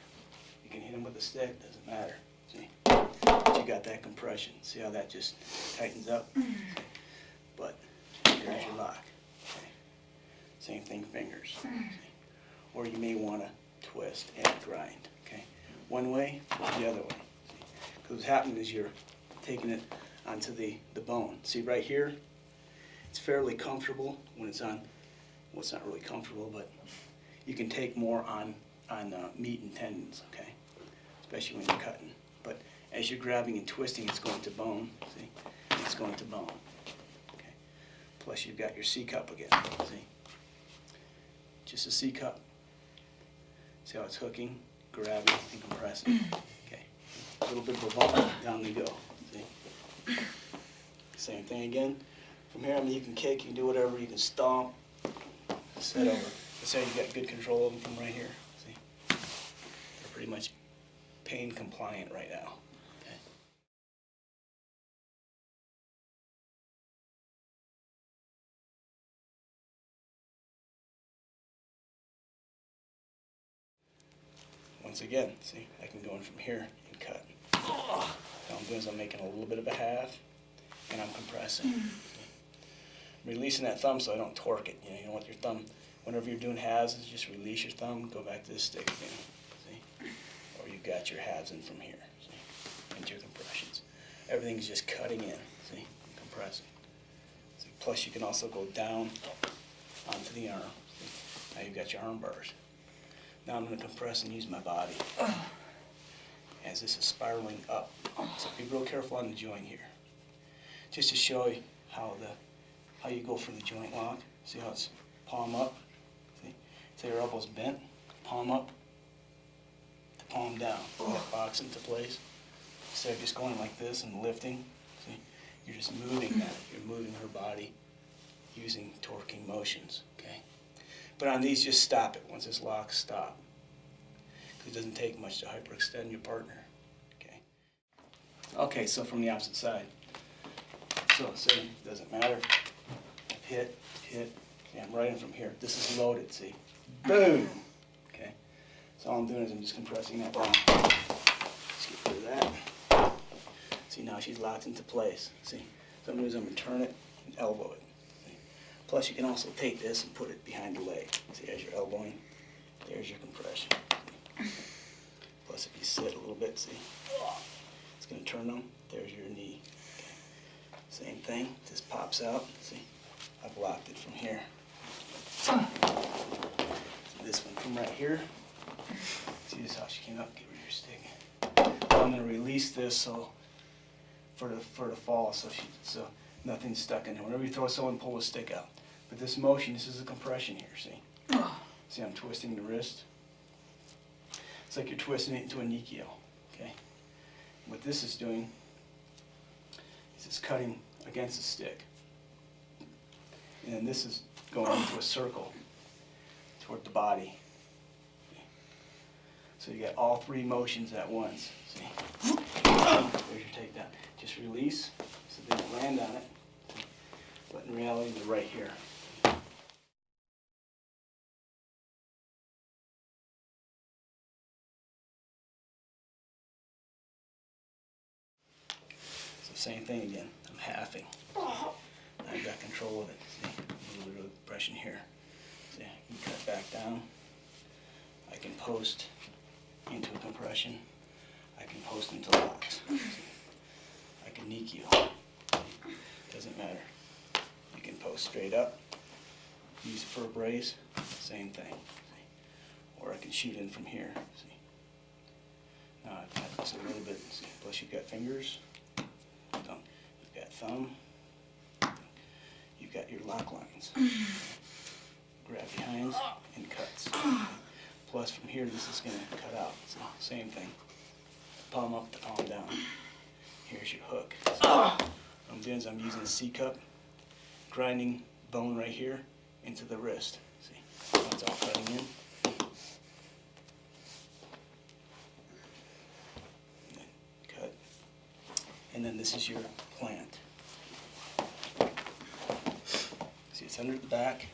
you can hit them with the stick, doesn't matter. See. But you got that compression. See how that just tightens up? But here's your lock. Okay. Same thing, fingers. See? Or you may want to twist and grind. Okay. One way, the other way. Because what's happening is you're taking it onto the bone. See right here? It's fairly comfortable when it's on. Well, it's not really comfortable, but you can take more on meat and tendons. Okay. Especially when you're cutting. But as you're grabbing and twisting, it's going to bone. See? It's going to bone. Okay. Plus you've got your C-cup again. See? Just a C-cup. See how it's hooking, grabbing, and compressing. Okay. A little bit of a bump, down they go. See? Same thing again. From here, I mean, you can kick, you can do whatever, you can stomp, set over. Let's say you've got good control of them from right here. See? They're pretty much pain compliant right now. Okay. Once again, see, I can go in from here and cut. All I'm doing is I'm making a little bit of a half, and I'm compressing. I'm releasing that thumb so I don't torque it. You don't want your thumb, whenever you're doing halves, just release your thumb, go back to the stick again. See? Or you've got your halves in from here, see, into your compressions. Everything's just cutting in, see, compressing. See? Plus you can also go down onto the arm. See? Now you've got your arm bars. Now I'm going to compress and use my body as this is spiraling up. So be real careful on the joint here. Just to show you how you go from the joint lock. See how it's palm up? See? So your elbow's bent, palm up, to palm down. That box into place. Instead of just going like this and lifting, see? You're just moving that. You're moving her body using torquing motions. Okay? But on these, just stop it. Once it's locked, stop. Because it doesn't take much to hyperextend your partner. Okay? Okay, so from the opposite side. So, see, doesn't matter. Hit. Okay, I'm right in from here. This is loaded, see? Boom! Okay? So all I'm doing is I'm just compressing that down. Let's get rid of that. See, now she's locked into place. See? So I'm going to turn it and elbow it. See? Plus you can also take this and put it behind the leg. See, as you're elbowing, there's your compression. See? Plus if you sit a little bit, see? It's going to turn them. There's your knee. Okay. Same thing, this pops out. See? I've locked it from here. This one from right here. See this how she came up? Get rid your stick. I'm going to release this so for the fall, so nothing's stuck in there. Whenever you throw someone, pull the stick out. But this motion, this is a compression here. See? See, I'm twisting the wrist. It's like you're twisting it into a Nikio. Okay. What this is doing is it's cutting against the stick, and then this is going into a circle toward the body. So you got all three motions at once. See? There's your takedown. Just release so they don't land on it. But in reality, they're right here. So same thing again. I'm halving. I've got control of it. See? A little bit of compression here. See? You cut back down. I can post into a compression. I can post into locks. I can Nikio. Doesn't matter. You can post straight up. Use it for a brace. Same thing. See? Or I can shoot in from here. See? Now I've got this a little bit. See? Plus you've got fingers. You've got thumb. You've got your lock lines. Grab behind and cuts. Plus from here, this is going to cut out. So same thing. Palm up to palm down. Here's your hook. So what I'm doing is I'm using the C cup, grinding bone right here into the wrist. See, that's all cutting in. And then cut. And then this is your plant. See, it's under the back.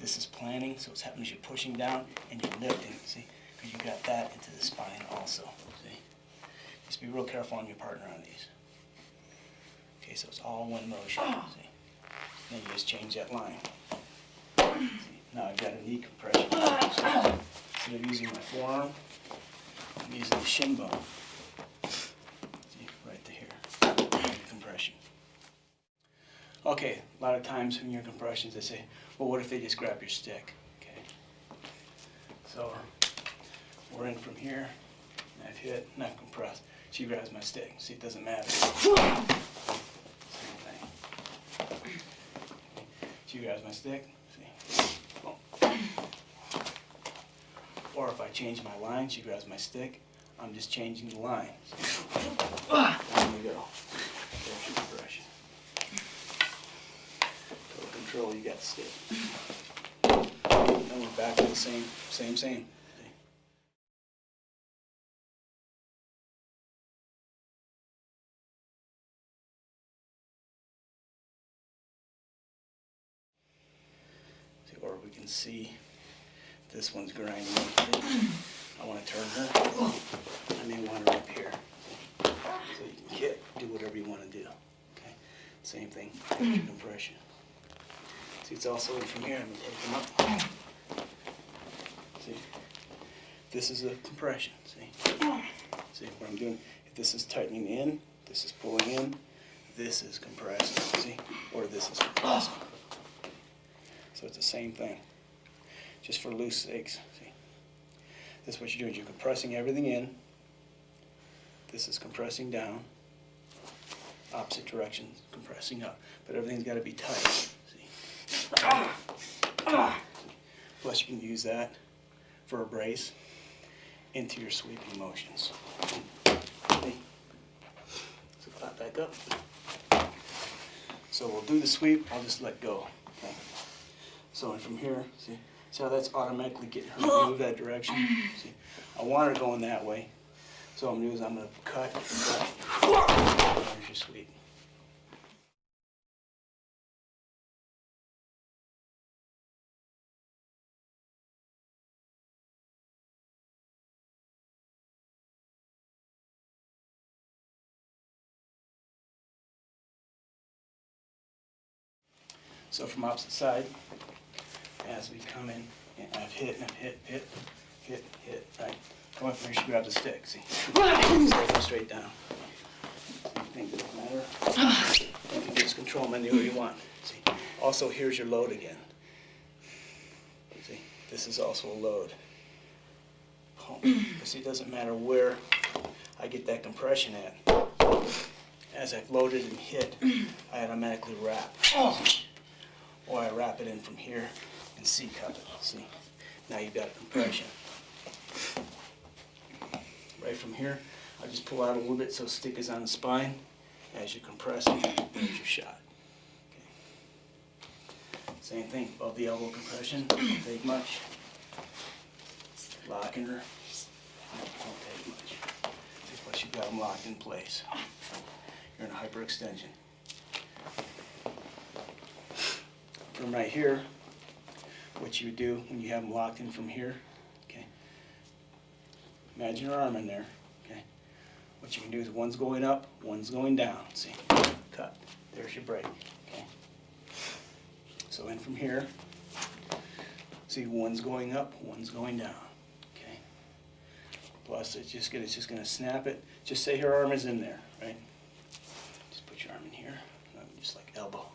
This is planting, so what's happening is you're pushing down and you're lifting, see? Because you got that into the spine also, see? Just be real careful on your partner on these. Okay, so it's all one motion, see? Then you just change that line. See? Now I've got a knee compression. So instead of using my forearm, I'm using the shin bone. See, right to here, compression. Okay, a lot of times when you're in compressions, they say, well, what if they just grab your stick? Okay. So we're in from here, and I've hit, and I've compressed. She grabs my stick. See, it doesn't matter. Same thing. She grabs my stick. See? Boom. Or if I change my line, she grabs my stick. I'm just changing the line. There we go. There's your compression. Control, you got the stick. Then we're back to the same. See? Or we can see this one's grinding. I want to turn her. I may want her up here. So you can do whatever you want to do. Okay. Same thing. Compression. See, it's also in from here. I'm going to take them up. See, this is a compression. See, what I'm doing. If this is tightening in, this is pulling in, this is compressing. See, or this is compressing. So it's the same thing, just for loose sakes. See, this is what you're doing. You're compressing everything in. This is compressing down. Opposite directions, compressing up. But everything's got to be tight. Plus you can use that for a brace into your sweeping motions. See? So clap back up. So we'll do the sweep, I'll just let go. Okay. So from here, see how that's automatically getting her to move that direction? See, I want her going that way. So what I'm going to do is I'm going to cut. There's your sweep. So from opposite side, as we come in, and I've hit, right? Come up from here, she grabs a stick, see? Go straight down. Same thing, doesn't matter. You can just control them anywhere you want. See? Also, here's your load again. See? This is also a load. home. But see, it doesn't matter where I get that compression at. As I've loaded and hit, I automatically wrap. Or I wrap it in from here and C-cup it. See, now you've got a compression. Right from here, I just pull out a little bit so stick is on the spine. As you're compressing, there's your shot. Okay. Same thing, above the elbow compression, don't take much. Locking her, don't take much. Plus you've got them locked in place. You're in a hyperextension. From right here, what you would do when you have them locked in from here, okay, imagine your arm in there, okay. What you can do is one's going up, one's going down, see, cut, there's your break, okay. So in from here, see, one's going up, one's going down, okay. Plus it's just gonna snap it, just say her arm is in there, right. Just put your arm in here, just like elbow.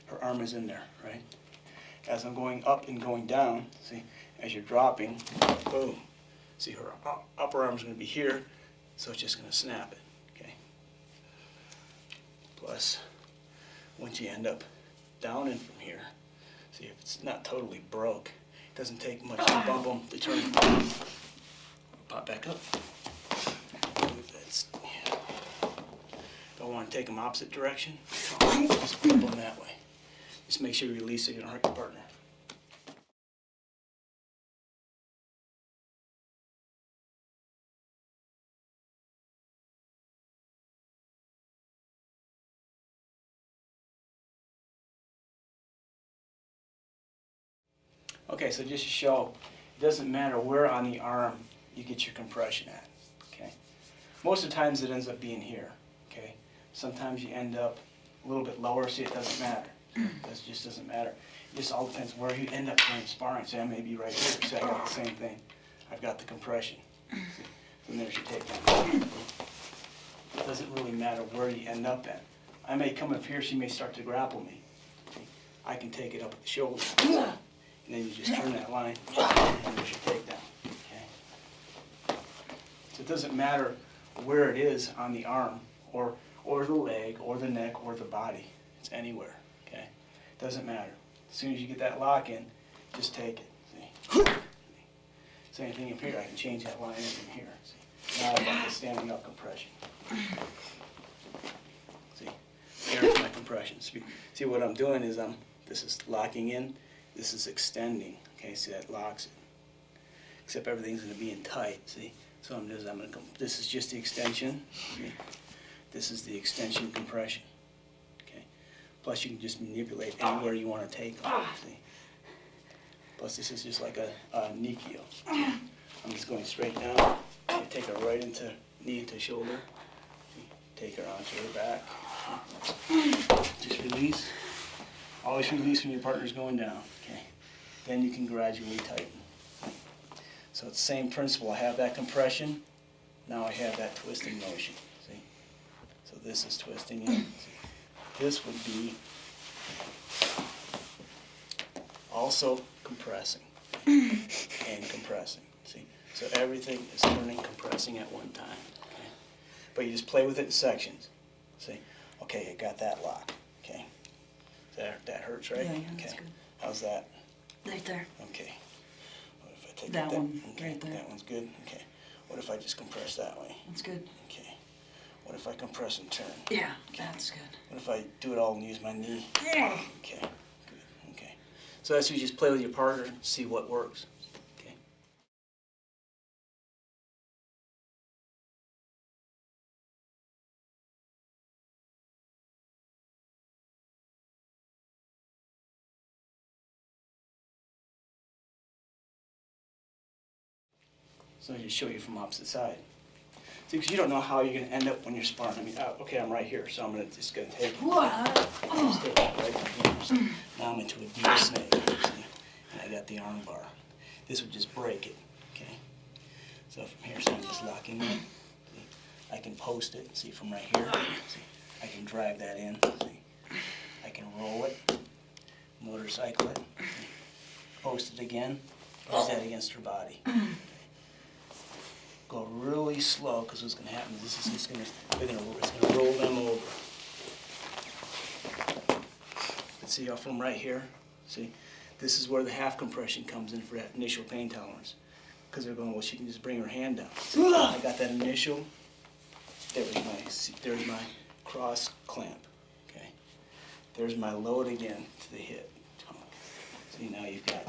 Her arm is in there, right? As I'm going up and going down, see, as you're dropping, boom. See, her upper arm's going to be here, so it's just going to snap it, okay? Plus, once you end up down in from here, see, if it's not totally broke, it doesn't take much to bump them to turn them. Pop back up. That's, yeah. Don't want to take them opposite direction, just flip them that way. Just make sure you release it, you don't hurt your partner. Okay, so just to show, it doesn't matter where on the arm you get your compression at, okay? Most of the times it ends up being here, okay? Sometimes you end up a little bit lower, see, it doesn't matter. It just doesn't matter. It just all depends where you end up during sparring. Say I may be right here. Say I got the same thing. I've got the compression. See? And there's your takedown. It doesn't really matter where you end up at. I may come up here, she may start to grapple me. See? I can take it up at the shoulder. And then you just turn that line, and there's your takedown. Okay? So it doesn't matter where it is on the arm, or the leg, or the neck, or the body. It's anywhere. Okay? Doesn't matter. As soon as you get that lock in, just take it. See? Same thing up here. I can change that line in from here. See? Now I've got the standing up compression. See? There's my compression. See what I'm doing is this is locking in, this is extending. Okay, see that locks it. Except everything's going to be in tight. See? So I'm going to come. This is just the extension. Okay? This is the extension compression. Plus you can just manipulate anywhere you want to take them. See? Plus this is just like a Nikio. I'm just going straight down. I take her right into knee into shoulder. See? Take her onto her back. Just release. Always release when your partner's going down. Okay. Then you can gradually tighten. So it's the same principle. I have that compression. Now I have that twisting motion. See? So this is twisting in. See? This would be also compressing and compressing. See, so everything is turning, compressing at one time. Okay? But you just play with it in sections. See, okay, I got that lock. Okay, that hurts, right? Yeah, okay. That's good. How's that? Right there. Okay. What if I take That one, okay, right there. That one's good. Okay. What if I just compress that way? That's good. Okay. What if I compress and turn? Yeah, that's good. What if I do it all and use my knee? Yeah. Okay, good, okay. So that's you just play with your partner and see what works. Okay. So I just show you from opposite side. See, because you don't know how you're going to end up when you're sparring. I mean, okay, I'm right here, so I'm just going to take it. Just take it right from here. So now I'm into a deer snake, see? And I got the arm bar. This would just break it, okay? So from here, so I'm just locking in. See? I can post it, see, from right here. See? I can drive that in, see? I can roll it, motorcycle it, see? Post it again, use that against her body. Go really slow, because what's going to happen is this is just going to, it's going to roll them over. But see how from right here, see, this is where the half compression comes in for that initial pain tolerance. Because they're going, well, she can just bring her hand down. See, I got that initial. There's my cross clamp. Okay. There's my load again to the hip. See, now you've got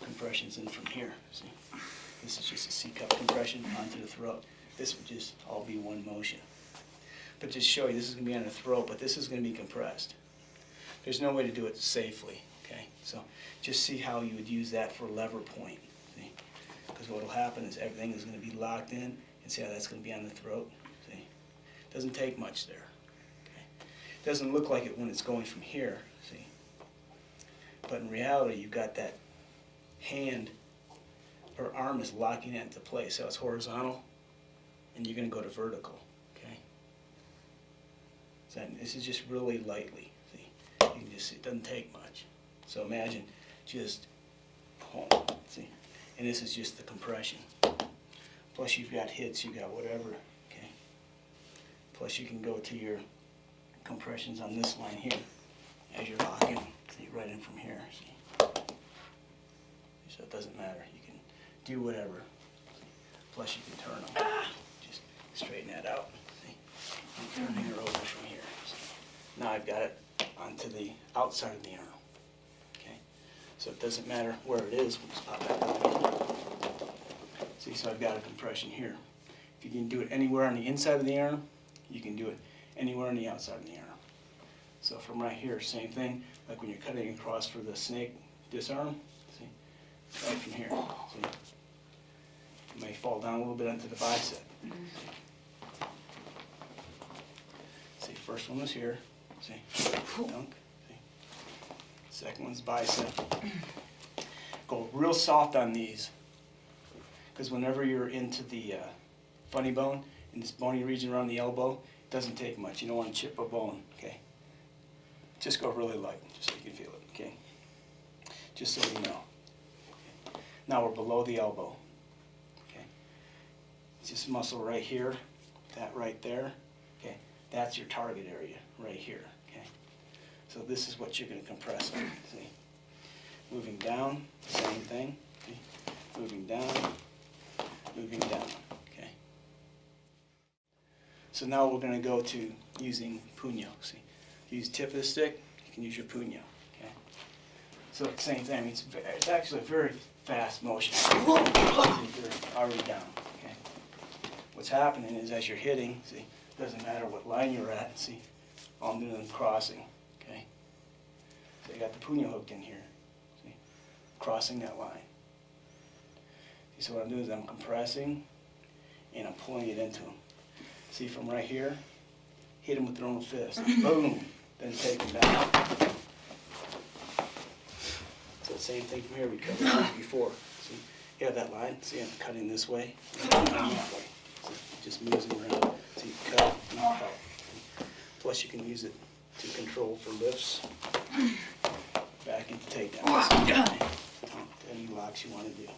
compressions in from here. See, this is just a C-cup compression onto the throat. This would just all be one motion. But just show you, this is going to be on the throat, but this is going to be compressed. There's no way to do it safely. Okay, so just see how you would use that for lever point. See, because what will happen is everything is going to be locked in, and see how that's going to be on the throat. See, doesn't take much there. Okay, doesn't look like it when it's going from here. See. But in reality, you've got that hand or arm is locking it into place. So it's horizontal, and you're going to go to vertical. Okay. So this is just really lightly. See, you can just see it doesn't take much. So imagine just home. See, and this is just the compression. Plus you've got hits, you've got whatever. Okay. Plus you can go to your compressions on this line here as you're locking. See, right in from here. See? So it doesn't matter. You can do whatever. See? Plus you can turn them. Just straighten that out. See? I'm turning her over from here. See? Now I've got it onto the outside of the arm. Okay? So it doesn't matter where it is. We'll just pop back up. See, so I've got a compression here. If you can do it anywhere on the inside of the arm, you can do it anywhere on the outside of the arm. So from right here, same thing, like when you're cutting across for the snake disarm, see, right from here, see. You may fall down a little bit onto the bicep. See, first one was here, see, dunk, see. Second one's bicep. Go real soft on these, because whenever you're into the funny bone, in this bony region around the elbow, it doesn't take much. You don't want to chip a bone, okay? Just go really light, just so you can feel it, okay? Just so you know. Okay. Now we're below the elbow, okay? It's this muscle right here, that right there, okay? That's your target area, right here, okay? So this is what you're going to compress on, see? Moving down, same thing, see? Moving down, okay? So now we're going to go to using puño, see? Use tip of the stick, you can use your puño, okay? So same thing, it's actually a very fast motion. You're already down, okay? What's happening is as you're hitting, see, doesn't matter what line you're at, see, all I'm doing is crossing, okay? So you got the puño hooked in here, see, crossing that line. See, so what I'm doing is I'm compressing and I'm pulling it into them. See, from right here, hit them with their own fist, boom. Then take them down. So the same thing from here, we covered before. See, you have that line, see I'm cutting this way, and that way. See, it just moves them around. See, cut and cut. Plus you can use it to control for lifts, back into takedowns. Any locks you want to do.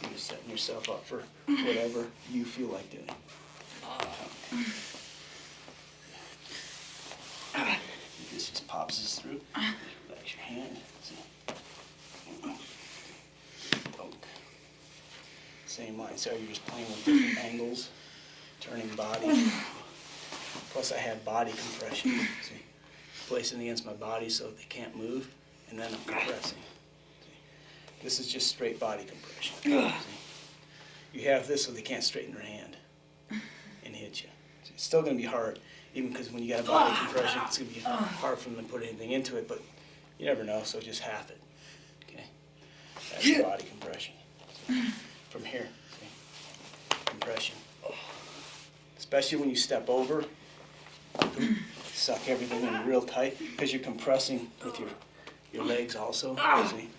You're just setting yourself up for whatever you feel like doing. This just pops this through. Relax your hand. See. Same line. So you're just playing with different angles, turning body. Plus I have body compression. See, placing against my body so they can't move, and then I'm compressing. See. This is just straight body compression. See. You have this so they can't straighten their hand and hit you. See, it's still going to be hard. Even because when you got a body compression, it's going to be hard for them to put anything into it, but you never know, so just half it. Okay? That's your body compression. So, from here, see? Compression. Especially when you step over, suck everything in real tight, because you're compressing with your legs also. See?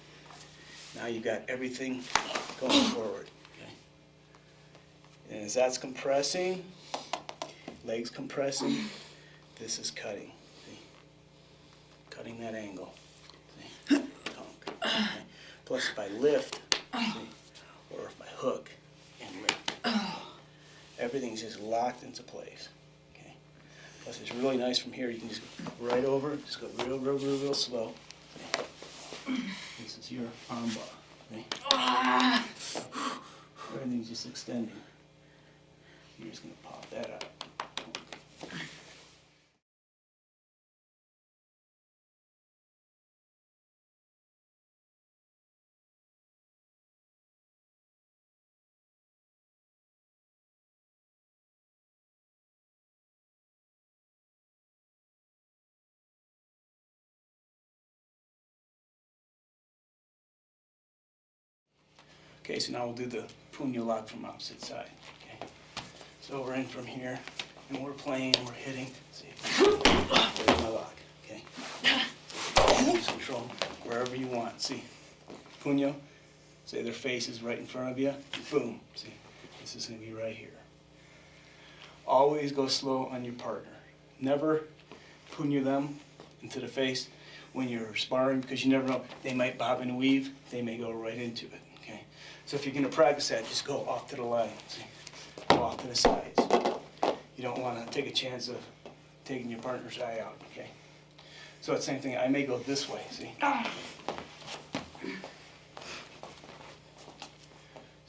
Now you've got everything going forward. Okay? And as that's compressing, legs compressing, this is cutting. See? Cutting that angle. See? Okay. Plus if I lift, see? Or if I hook and lift, everything's just locked into place. Okay. Plus it's really nice from here. You can just go right over, just go real slow. Okay. This is your arm bar. Okay. Everything's just extending. You're just going to pop that out. Okay, so now we'll do the puño lock from opposite side. Okay. So we're in from here, and we're playing, we're hitting. See, there's my lock. Okay. Just control wherever you want. See, puño. Say their face is right in front of you. Boom. See, this is going to be right here. Always go slow on your partner. Never puño them into the face when you're sparring, because you never know. They might bob and weave. They may go right into it. Okay. So if you're going to practice that, just go off to the line. See? Go off to the sides. You don't want to take a chance of taking your partner's eye out. Okay. So it's the same thing. I may go this way. See. So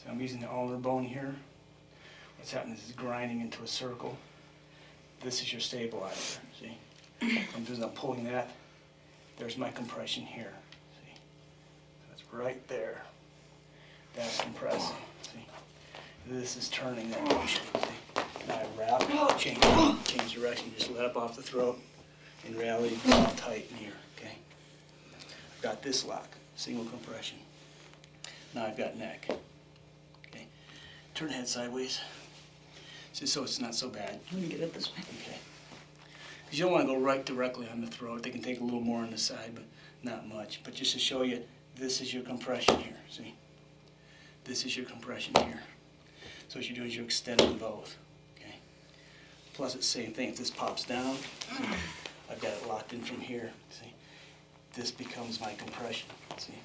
I'm using the ulnar bone here. What's happening is it's grinding into a circle. This is your stabilizer. See. I'm doing. I'm pulling that. There's my compression here. See. That's right there. That's compressing. See? This is turning that motion. See? Now I wrap, change direction, just let up off the throat. In reality, it's all tight in here. Okay. I've got this lock, single compression. Now I've got neck. Okay. Turn the head sideways, just so it's not so bad. I'm gonna get it this way. Okay. Because you don't want to go right directly on the throat. They can take a little more on the side, but not much. But just to show you, this is your compression here. See? This is your compression here. So what you do is you extend them both. Okay. Plus it's the same thing. If this pops down, see, I've got it locked in from here. See, this becomes my compression. See,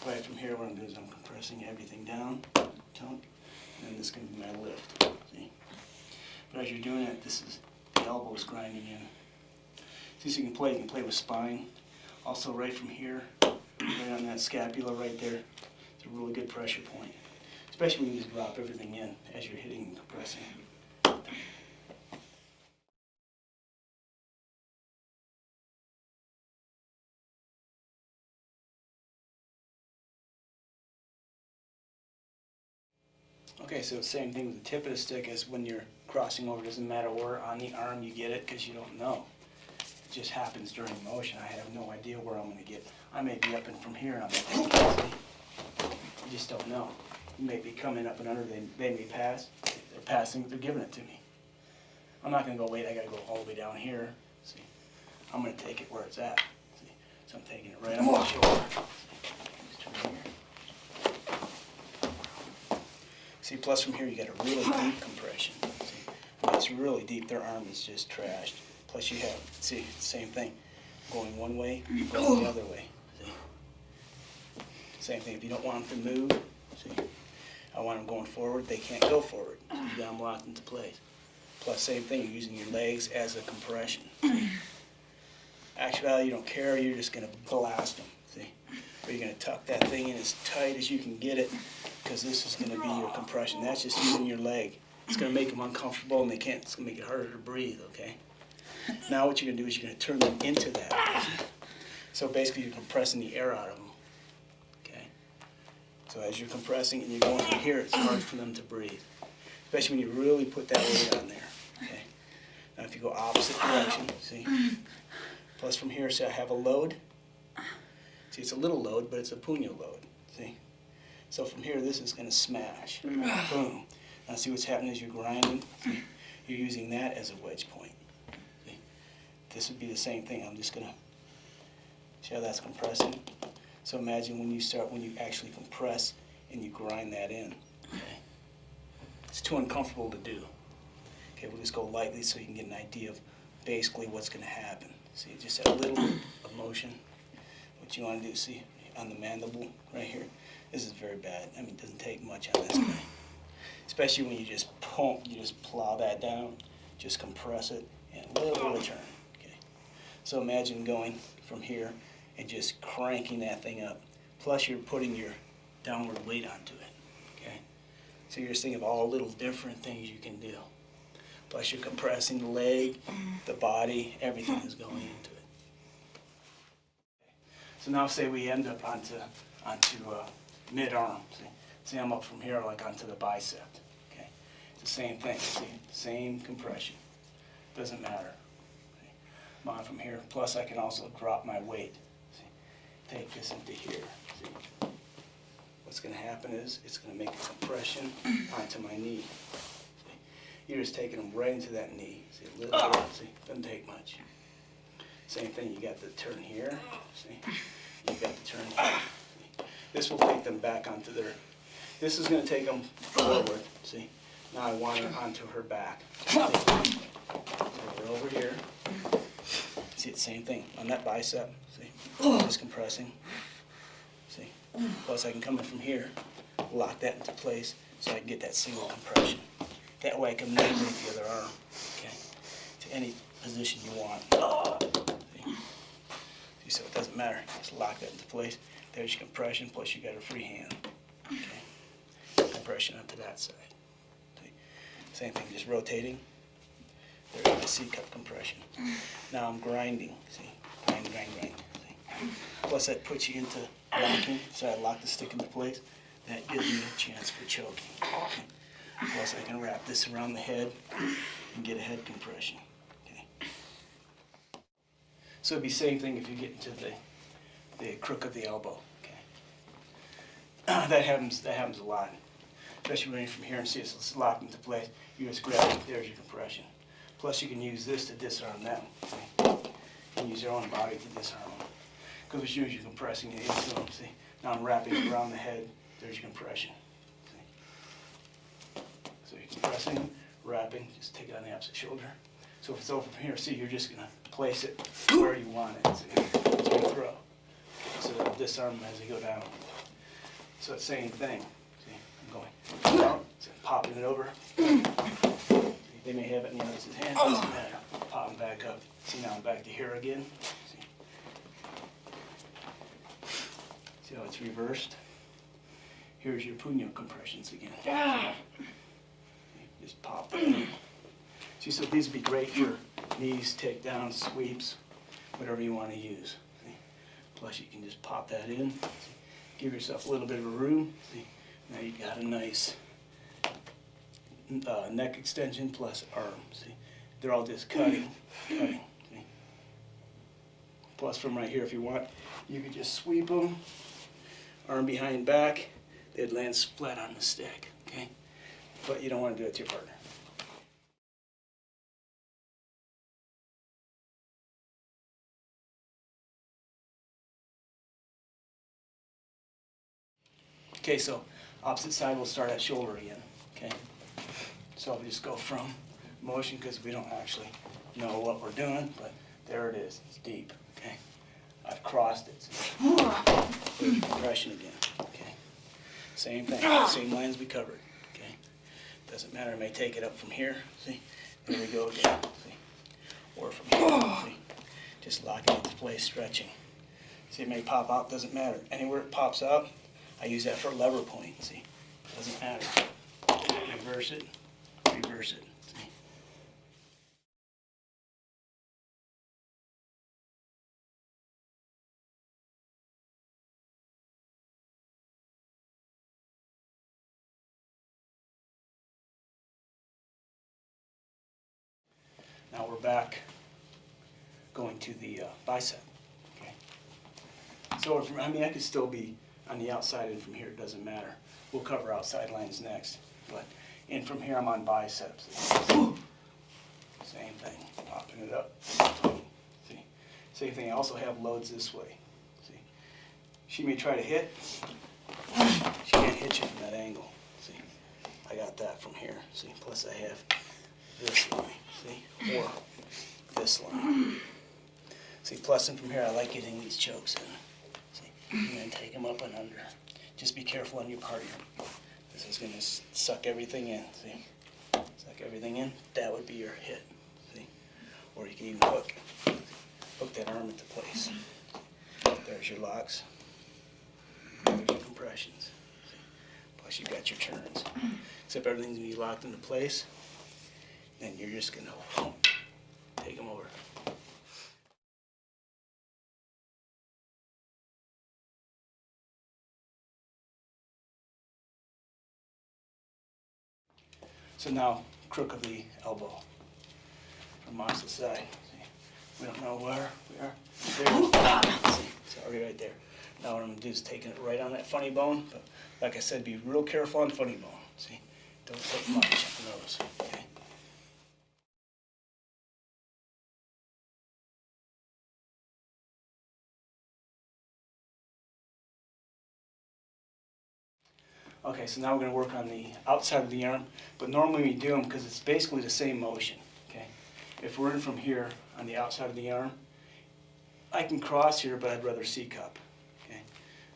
right from here, what I'm doing is I'm compressing everything down, and then this can be my lift. See, but as you're doing it, this is the elbows grinding in. See, so you can play with spine. Also, right from here, right on that scapula right there. It's a really good pressure point, especially when you just drop everything in as you're hitting and compressing. Okay, so same thing with the tip of the stick as when you're crossing over. It doesn't matter where on the arm you get it, because you don't know. It just happens during motion. I have no idea where I'm going to get. I may be up and from here, and I'm like, you just don't know. You may be coming up and under, they may pass. They're passing, they're giving it to me. I'm not going to go, wait, I got to go all the way down here. See, I'm going to take it where it's at. See, so I'm taking it right on my shoulder. See, plus from here you got a really deep compression. See, when it's really deep, their arm is just trashed. Plus you have, see, same thing, going one way, going the other way. See, same thing. If you don't want them to move, see, I want them going forward. They can't go forward. You got them locked into place. Plus, same thing. You're using your legs as a compression. Actually, you don't care. You're just going to blast them. See, or you're going to tuck that thing in as tight as you can get it, because this is going to be your compression. That's just using your leg. It's going to make them uncomfortable, and they can't. It's going to make it harder to breathe. Okay. Now what you're going to do is you're going to turn them into that. So basically, you're compressing the air out of them. Okay. So as you're compressing and you're going from here, it's hard for them to breathe, especially when you really put that weight on there. Okay. Now if you go opposite direction, see. Plus from here, say I have a load. See, it's a little load, but it's a puño load. See. So from here, this is going to smash. Boom. Now see what's happening as you're grinding? See? You're using that as a wedge point. See? This would be the same thing. I'm just going to see how that's compressing. So imagine when you actually compress and you grind that in. Okay? It's too uncomfortable to do. Okay, we'll just go lightly so you can get an idea of basically what's going to happen. See, just a little bit of motion. What you want to do, see, on the mandible right here, this is very bad. I mean, it doesn't take much on this guy. especially when you just pump, you just plow that down, just compress it, and a little bit of turn. Okay. So imagine going from here and just cranking that thing up. Plus you're putting your downward weight onto it. Okay. So you're just thinking of all little different things you can do. Plus you're compressing the leg, the body, everything is going into it. So now say we end up onto mid-arm. See, I'm up from here like onto the bicep. Okay, it's the same thing. See, same compression. Doesn't matter. See, I'm on from here. Plus I can also drop my weight. See, take this into here. See, what's going to happen is it's going to make a compression onto my knee. See, you're just taking them right into that knee. See, a little bit. See, doesn't take much. Same thing. You got the turn here. See, you got the turn here. See, this will take them back onto their. This is going to take them forward, see? Now I want her onto her back. See? So we're over here. See, it's the same thing on that bicep, see? Just compressing, see? Plus I can come in from here, lock that into place so I can get that single compression. That way I can manipulate the other arm, okay? To any position you want. See, so it doesn't matter, just lock that into place. There's your compression, plus you got a free hand, okay? Compression up to that side. See? Same thing, just rotating. There's my C-cup compression. Now I'm grinding. See? Grind. See? Plus that puts you into locking. So I lock the stick into place. That gives me a chance for choking. Okay. Plus I can wrap this around the head and get a head compression. Okay. So it'd be the same thing if you get into the crook of the elbow. Okay. That happens a lot. Especially when you're from here and see it's locked into place, you just grab it, there's your compression. Plus you can use this to disarm them. See? You can use your own body to disarm them. Because as soon as you're compressing it into them, see? Now I'm wrapping it around the head, there's your compression. See? So you're compressing, wrapping, just take it on the opposite shoulder. So if it's over from here, see, you're just going to place it where you want it. See? So you throw. So it'll disarm them as they go down. So it's the same thing. Going down, so popping it over. They may have it in the other's hand, doesn't matter. Popping back up. See, now I'm back to here again. See how it's reversed? Here's your puño compressions again. Just pop that in. See, so these would be great for knees, takedowns, sweeps, whatever you want to use. See? Plus you can just pop that in. See? Give yourself a little bit of room. See? Now you've got a nice neck extension plus arm. See, they're all just cutting. See? Plus from right here, if you want, you could just sweep them, arm behind back. They'd land flat on the stick. Okay, but you don't want to do it to your partner. Okay, so opposite side, we'll start at shoulder again, okay? So we'll just go from motion because we don't actually know what we're doing, but there it is, it's deep, okay? I've crossed it. There's compression again, okay? Same thing, same lines we covered, okay? Doesn't matter, I may take it up from here, see? There we go again, see? Or from here, see? Just locking it into place, stretching. See, it may pop out, doesn't matter. Anywhere it pops out, I use that for lever point, see? Doesn't matter. Reverse it, see? Now we're back going to the bicep, okay? So, I mean, I could still be on the outside and from here, it doesn't matter. We'll cover outside lines next, but in from here I'm on biceps. Same thing, popping it up. See, same thing, I also have loads this way. See, she may try to hit, she can't hit you from that angle. See, I got that from here. See, plus I have this line, see, or this line. See, plus and from here I like getting these chokes in. And then take them up and under. Just be careful on your partner. This is going to suck everything in, see? Suck everything in. That would be your hit, see? Or you can even hook that arm into place. There's your locks. There's your compressions. See? Plus you've got your turns. Except everything's going to be locked into place. Then you're just going to take them over. So now, crook of the elbow from opposite side. See, we don't know where we are. There. See, it's already right there. Now what I'm going to do is taking it right on that funny bone. But like I said, be real careful on funny bone. See, don't take much on those. Okay. Okay, so now we're going to work on the outside of the arm, but normally we do them because it's basically the same motion. Okay, if we're in from here on the outside of the arm, I can cross here, but I'd rather C-cup. Okay,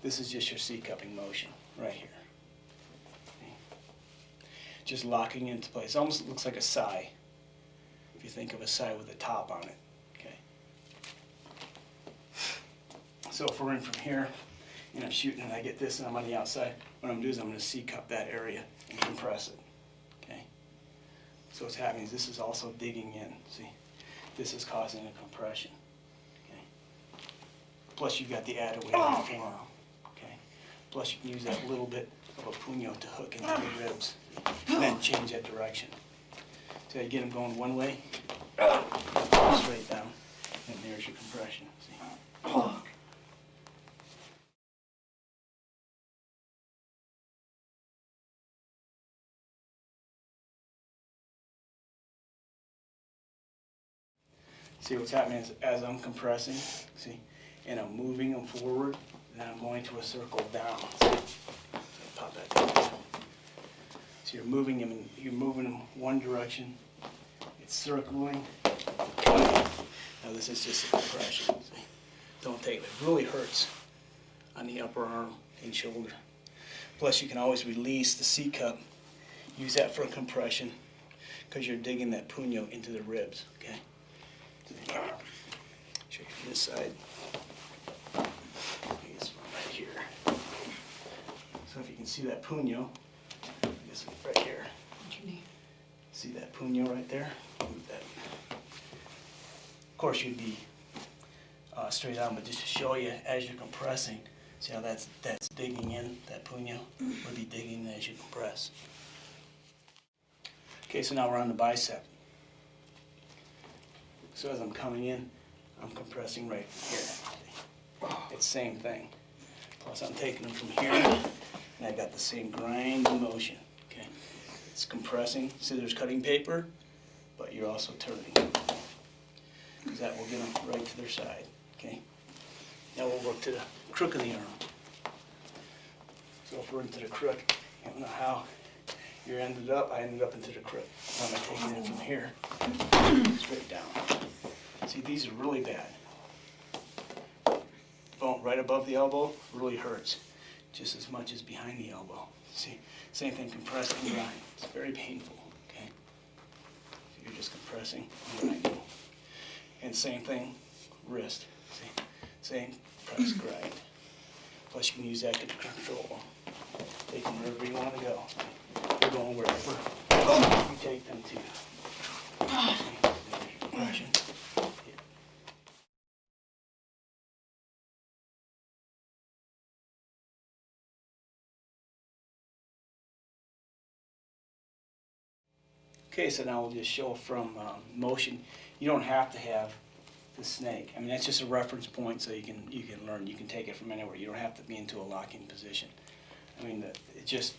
this is just your C-cupping motion right here. Okay. Just locking into place. Almost looks like a sigh. If you think of a sigh with a top on it. Okay. So if we're in from here, and I'm shooting and I get this and I'm on the outside, what I'm going to do is I'm going to C-cup that area and compress it. Okay? So what's happening is this is also digging in. See? This is causing a compression. Okay? Plus you've got the added weight on the forearm. Okay? Plus you can use that little bit of a puño to hook into the ribs and then change that direction. So you get them going one way, straight down, and there's your compression. See? See what's happening is as I'm compressing, see, and I'm moving them forward, and then I'm going to a circle down. See? Pop that down. So you're moving them one direction. It's circling. Now this is just a compression. See? Don't take it. It really hurts on the upper arm and shoulder. Plus you can always release the C-cup. Use that for compression because you're digging that puño into the ribs. Okay. Show you from this side. It's right here. So if you can see that puño, I guess it's right here. See that puño right there? Move that. Of course, you'd be straight on, but just to show you as you're compressing, see how that's digging in. That puño would be digging as you compress. Okay, so now we're on the bicep. So as I'm coming in, I'm compressing right here. It's the same thing. Plus I'm taking them from here, and I got the same grind and motion. Okay, it's compressing, scissors cutting paper, but you're also turning. Because that will get them right to their side. Okay. Now we'll work to the crook of the arm. So if we're into the crook, I don't know how you ended up. I ended up into the crook. Now I'm taking it from here, straight down. See, these are really bad. Bone right above the elbow really hurts, just as much as behind the elbow. See, same thing, compress and grind. It's very painful, okay? So you're just compressing and grinding. And same thing, wrist. See, same, press, grind. Plus you can use that to control them. Take them wherever you want to go. They're going wherever you take them to. See, there's your compression. Okay, so now we'll just show from motion. You don't have to have the snake. I mean, that's just a reference point, so you can learn. You can take it from anywhere. You don't have to be into a locking position. I mean,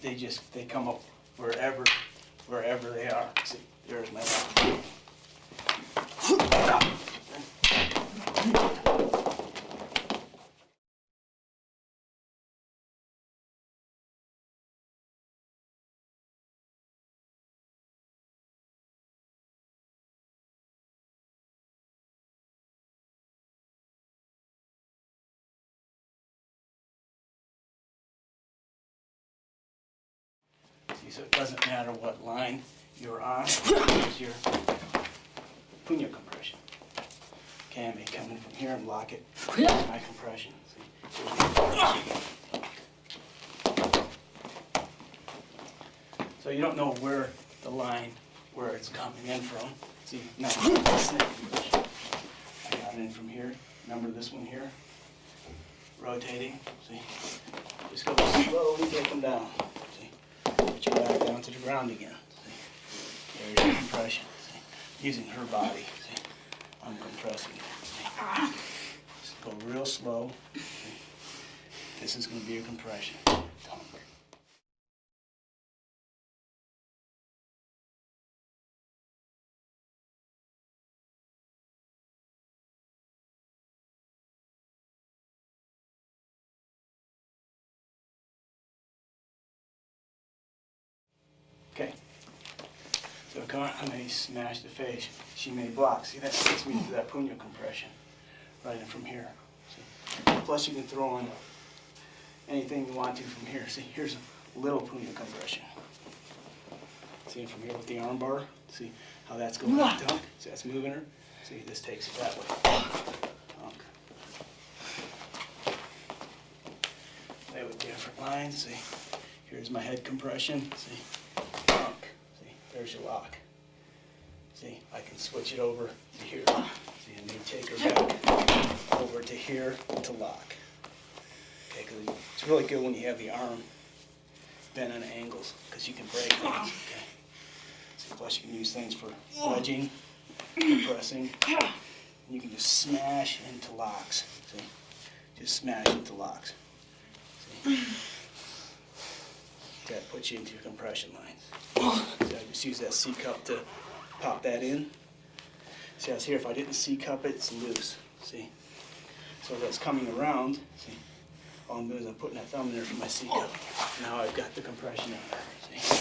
they come up wherever they are. See, there's my lock. See, so it doesn't matter what line you're on, it's your puño compression. Okay, I may come in from here and lock it. Here's my compression. See, here's my compression. So you don't know where the line, where it's coming in from. See, now, I got it in from here. Remember this one here? Rotating, see? Just go slowly take them down. See? Put your back down to the ground again. See? There's your compression. See? Using her body. See? I'm compressing it. See? Just go real slow. See? This is going to be your compression. Okay. So come on, I may smash the face. She may block. See, that gets me into that puño compression. Right in from here. See? Plus you can throw in anything you want to from here. See, here's a little puño compression. See from here with the arm bar? See how that's going dunk? See, that's moving her? See, this takes it that way. Dunk. Play with different lines. See, here's my head compression. See? See, there's your lock. See, I can switch it over to here. See, and then take her back over to here to lock. Okay, because it's really good when you have the arm bent on angles, because you can break things. Okay. See, plus you can use things for wedging, compressing. You can just smash into locks. See, just smash into locks. See. That puts you into your compression lines. So I just use that C-cup to pop that in. See, I was here, if I didn't C-cup it, it's loose, see? So that's coming around, see? All I'm doing is I'm putting that thumb in there for my C-cup. Now I've got the compression in there, see?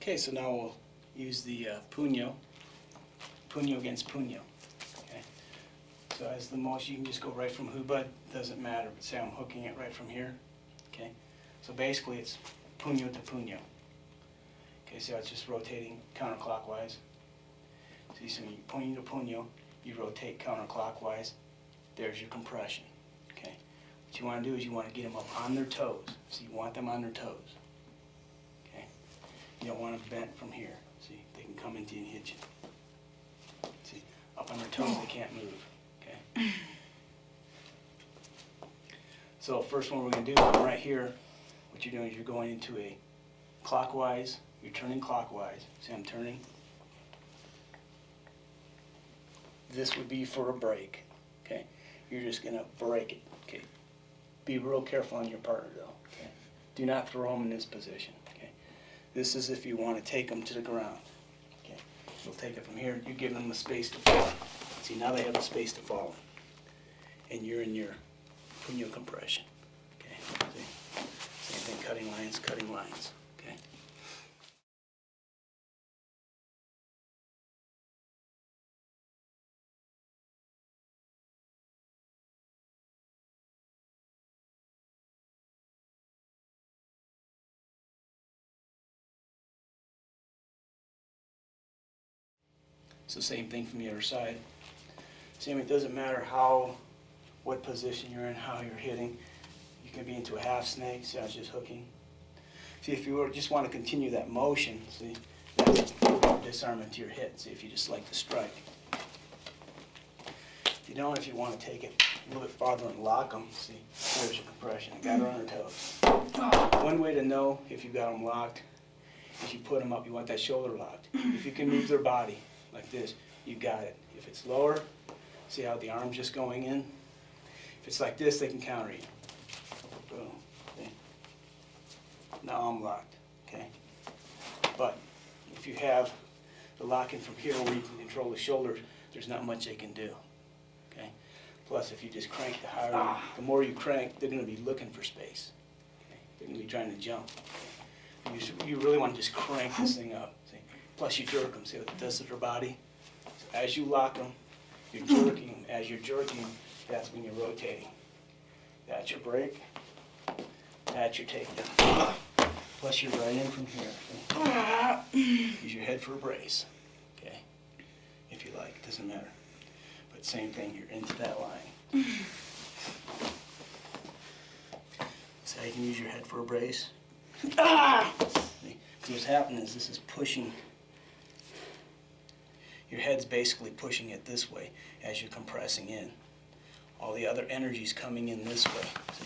Okay, so now we'll use the puño against puño. Okay, so as the most, you can just go right from hubud, doesn't matter, but say I'm hooking it right from here. Okay, so basically it's puño to puño. Okay, so it's just rotating counterclockwise. See, so you puño to puño, you rotate counterclockwise, there's your compression. Okay, what you want to do is you want to get them up on their toes. So you want them on their toes. You don't want them bent from here. See, they can come into you and hit you. See, up on their toes, they can't move. Okay. So first one we're going to do is right here. What you're doing is you're going into a clockwise. You're turning clockwise. See, I'm turning. This would be for a break. Okay. You're just going to break it. Okay. Be real careful on your partner though. Okay. Do not throw them in this position. This is if you want to take them to the ground. Okay, you'll take it from here. You give them the space to fall. See, now they have the space to fall, and you're in your puño compression. Okay, see, same thing, cutting lines, cutting lines. Okay. So same thing from the other side. Same, it doesn't matter what position you're in, how you're hitting. You can be into a half snake, see I was just hooking. See, if you just want to continue that motion, see, that's disarm into your hit, see if you just like to strike. If you don't, if you want to take it a little bit farther and lock them, see, there's your compression. I got her on her toes. One way to know if you got them locked is you put them up, you want that shoulder locked. If you can move their body, like this, you got it. If it's lower, see how the arm's just going in? If it's like this, they can counter you. Boom. See? Now I'm locked, okay? But if you have the lock-in from here where you can control the shoulders, there's not much they can do, okay? Plus, if you just crank the higher, the more you crank, they're going to be looking for space. Okay? They're going to be trying to jump. Okay? You really want to just crank this thing up. See? Plus you jerk them. See what it does to their body? So as you lock them, you're jerking them. As you're jerking them, that's when you're rotating. That's your break. That's your takedown. Plus you're right in from here. See? Use your head for a brace. Okay? If you like, it doesn't matter. But same thing, you're into that line. So you can use your head for a brace. Because what's happening is this is pushing. Your head's basically pushing it this way as you're compressing in. All the other energy's coming in this way. See?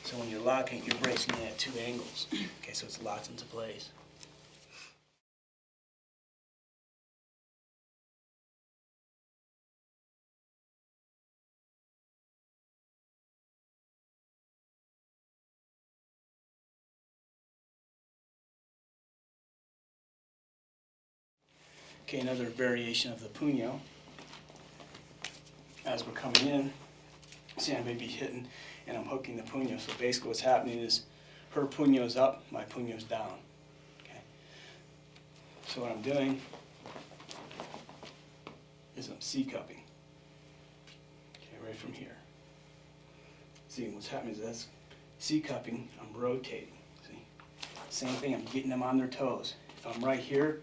So when you're locking, you're bracing it at 2 angles. Okay, so it's locked into place. Okay, another variation of the puño. As we're coming in, see I may be hitting and I'm hooking the puño. So basically what's happening is her puño's up, my puño's down. Okay. So what I'm doing is I'm C-cupping. Okay, right from here. See what's happening is that's C-cupping, I'm rotating. See? Same thing, I'm getting them on their toes. If I'm right here,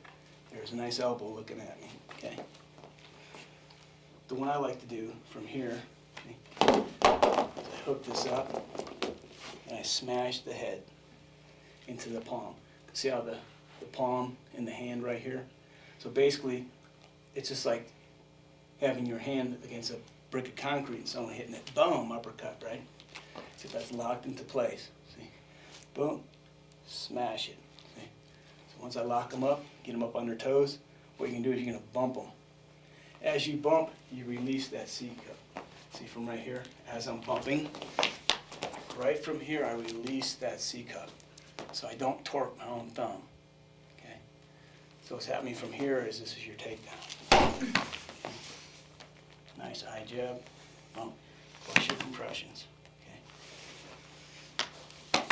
there's a nice elbow looking at me, okay? The one I like to do from here, see, is I hook this up and I smash the head into the palm. See how the palm and the hand right here? So basically, it's just like having your hand against a brick of concrete and someone hitting it. Boom, uppercut, right? See, that's locked into place. See? Boom, smash it. See? So once I lock them up, get them up on their toes, what you can do is you're going to bump them. As you bump, you release that C-cup. See from right here, as I'm bumping, right from here I release that C-cup. So I don't torque my own thumb. Okay? So what's happening from here is this is your takedown. Nice eye jab, bump, plus your compressions. Okay?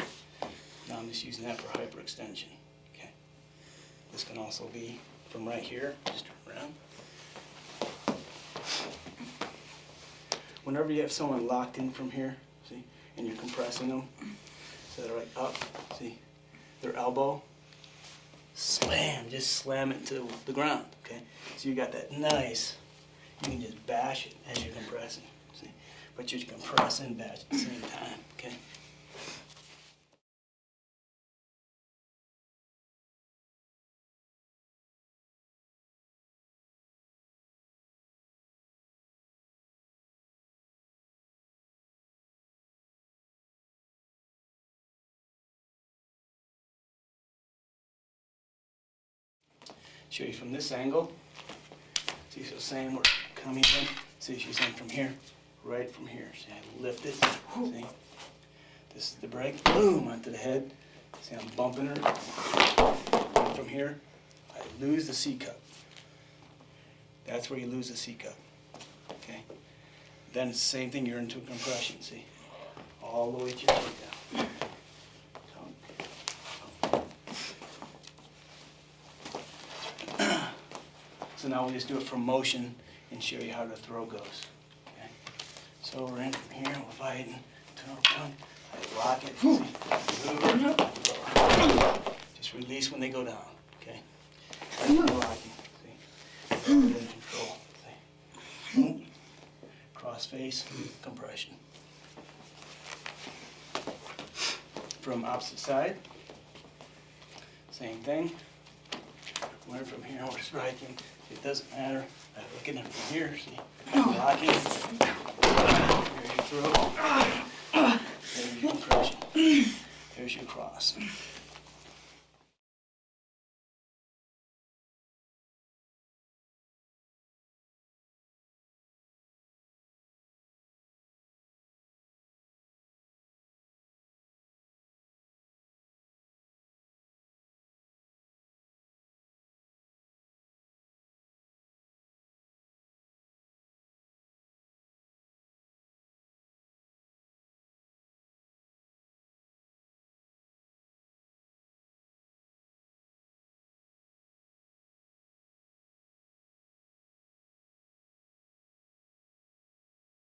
Now I'm just using that for hyperextension. Okay? This can also be from right here, just turn around. Whenever you have someone locked in from here, see, and you're compressing them, so they're like up, see, their elbow, slam, just slam it into the ground, okay? So you got that nice, you can just bash it as you're compressing, see? But you compress and bash at the same time, okay? Show you from this angle. See, so same, we're coming in. See, she's in from here, right from here. See, I lift it. See, this is the break. Boom, onto the head. See, I'm bumping her. And from here, I lose the C-cup. That's where you lose the C-cup. Okay. Then it's the same thing. You're into compression. See, all the way to your takedown. So now we'll just do it from motion and show you how the throw goes. Okay? So we're in from here, we're fighting, I lock it, see, just release when they go down, okay? Locking, see, in control, see. Cross face, compression. From opposite side, same thing. We're from here, we're striking. It doesn't matter. I'm looking at it from here, see? Locking. There's your throw. There's your compression. There's your cross.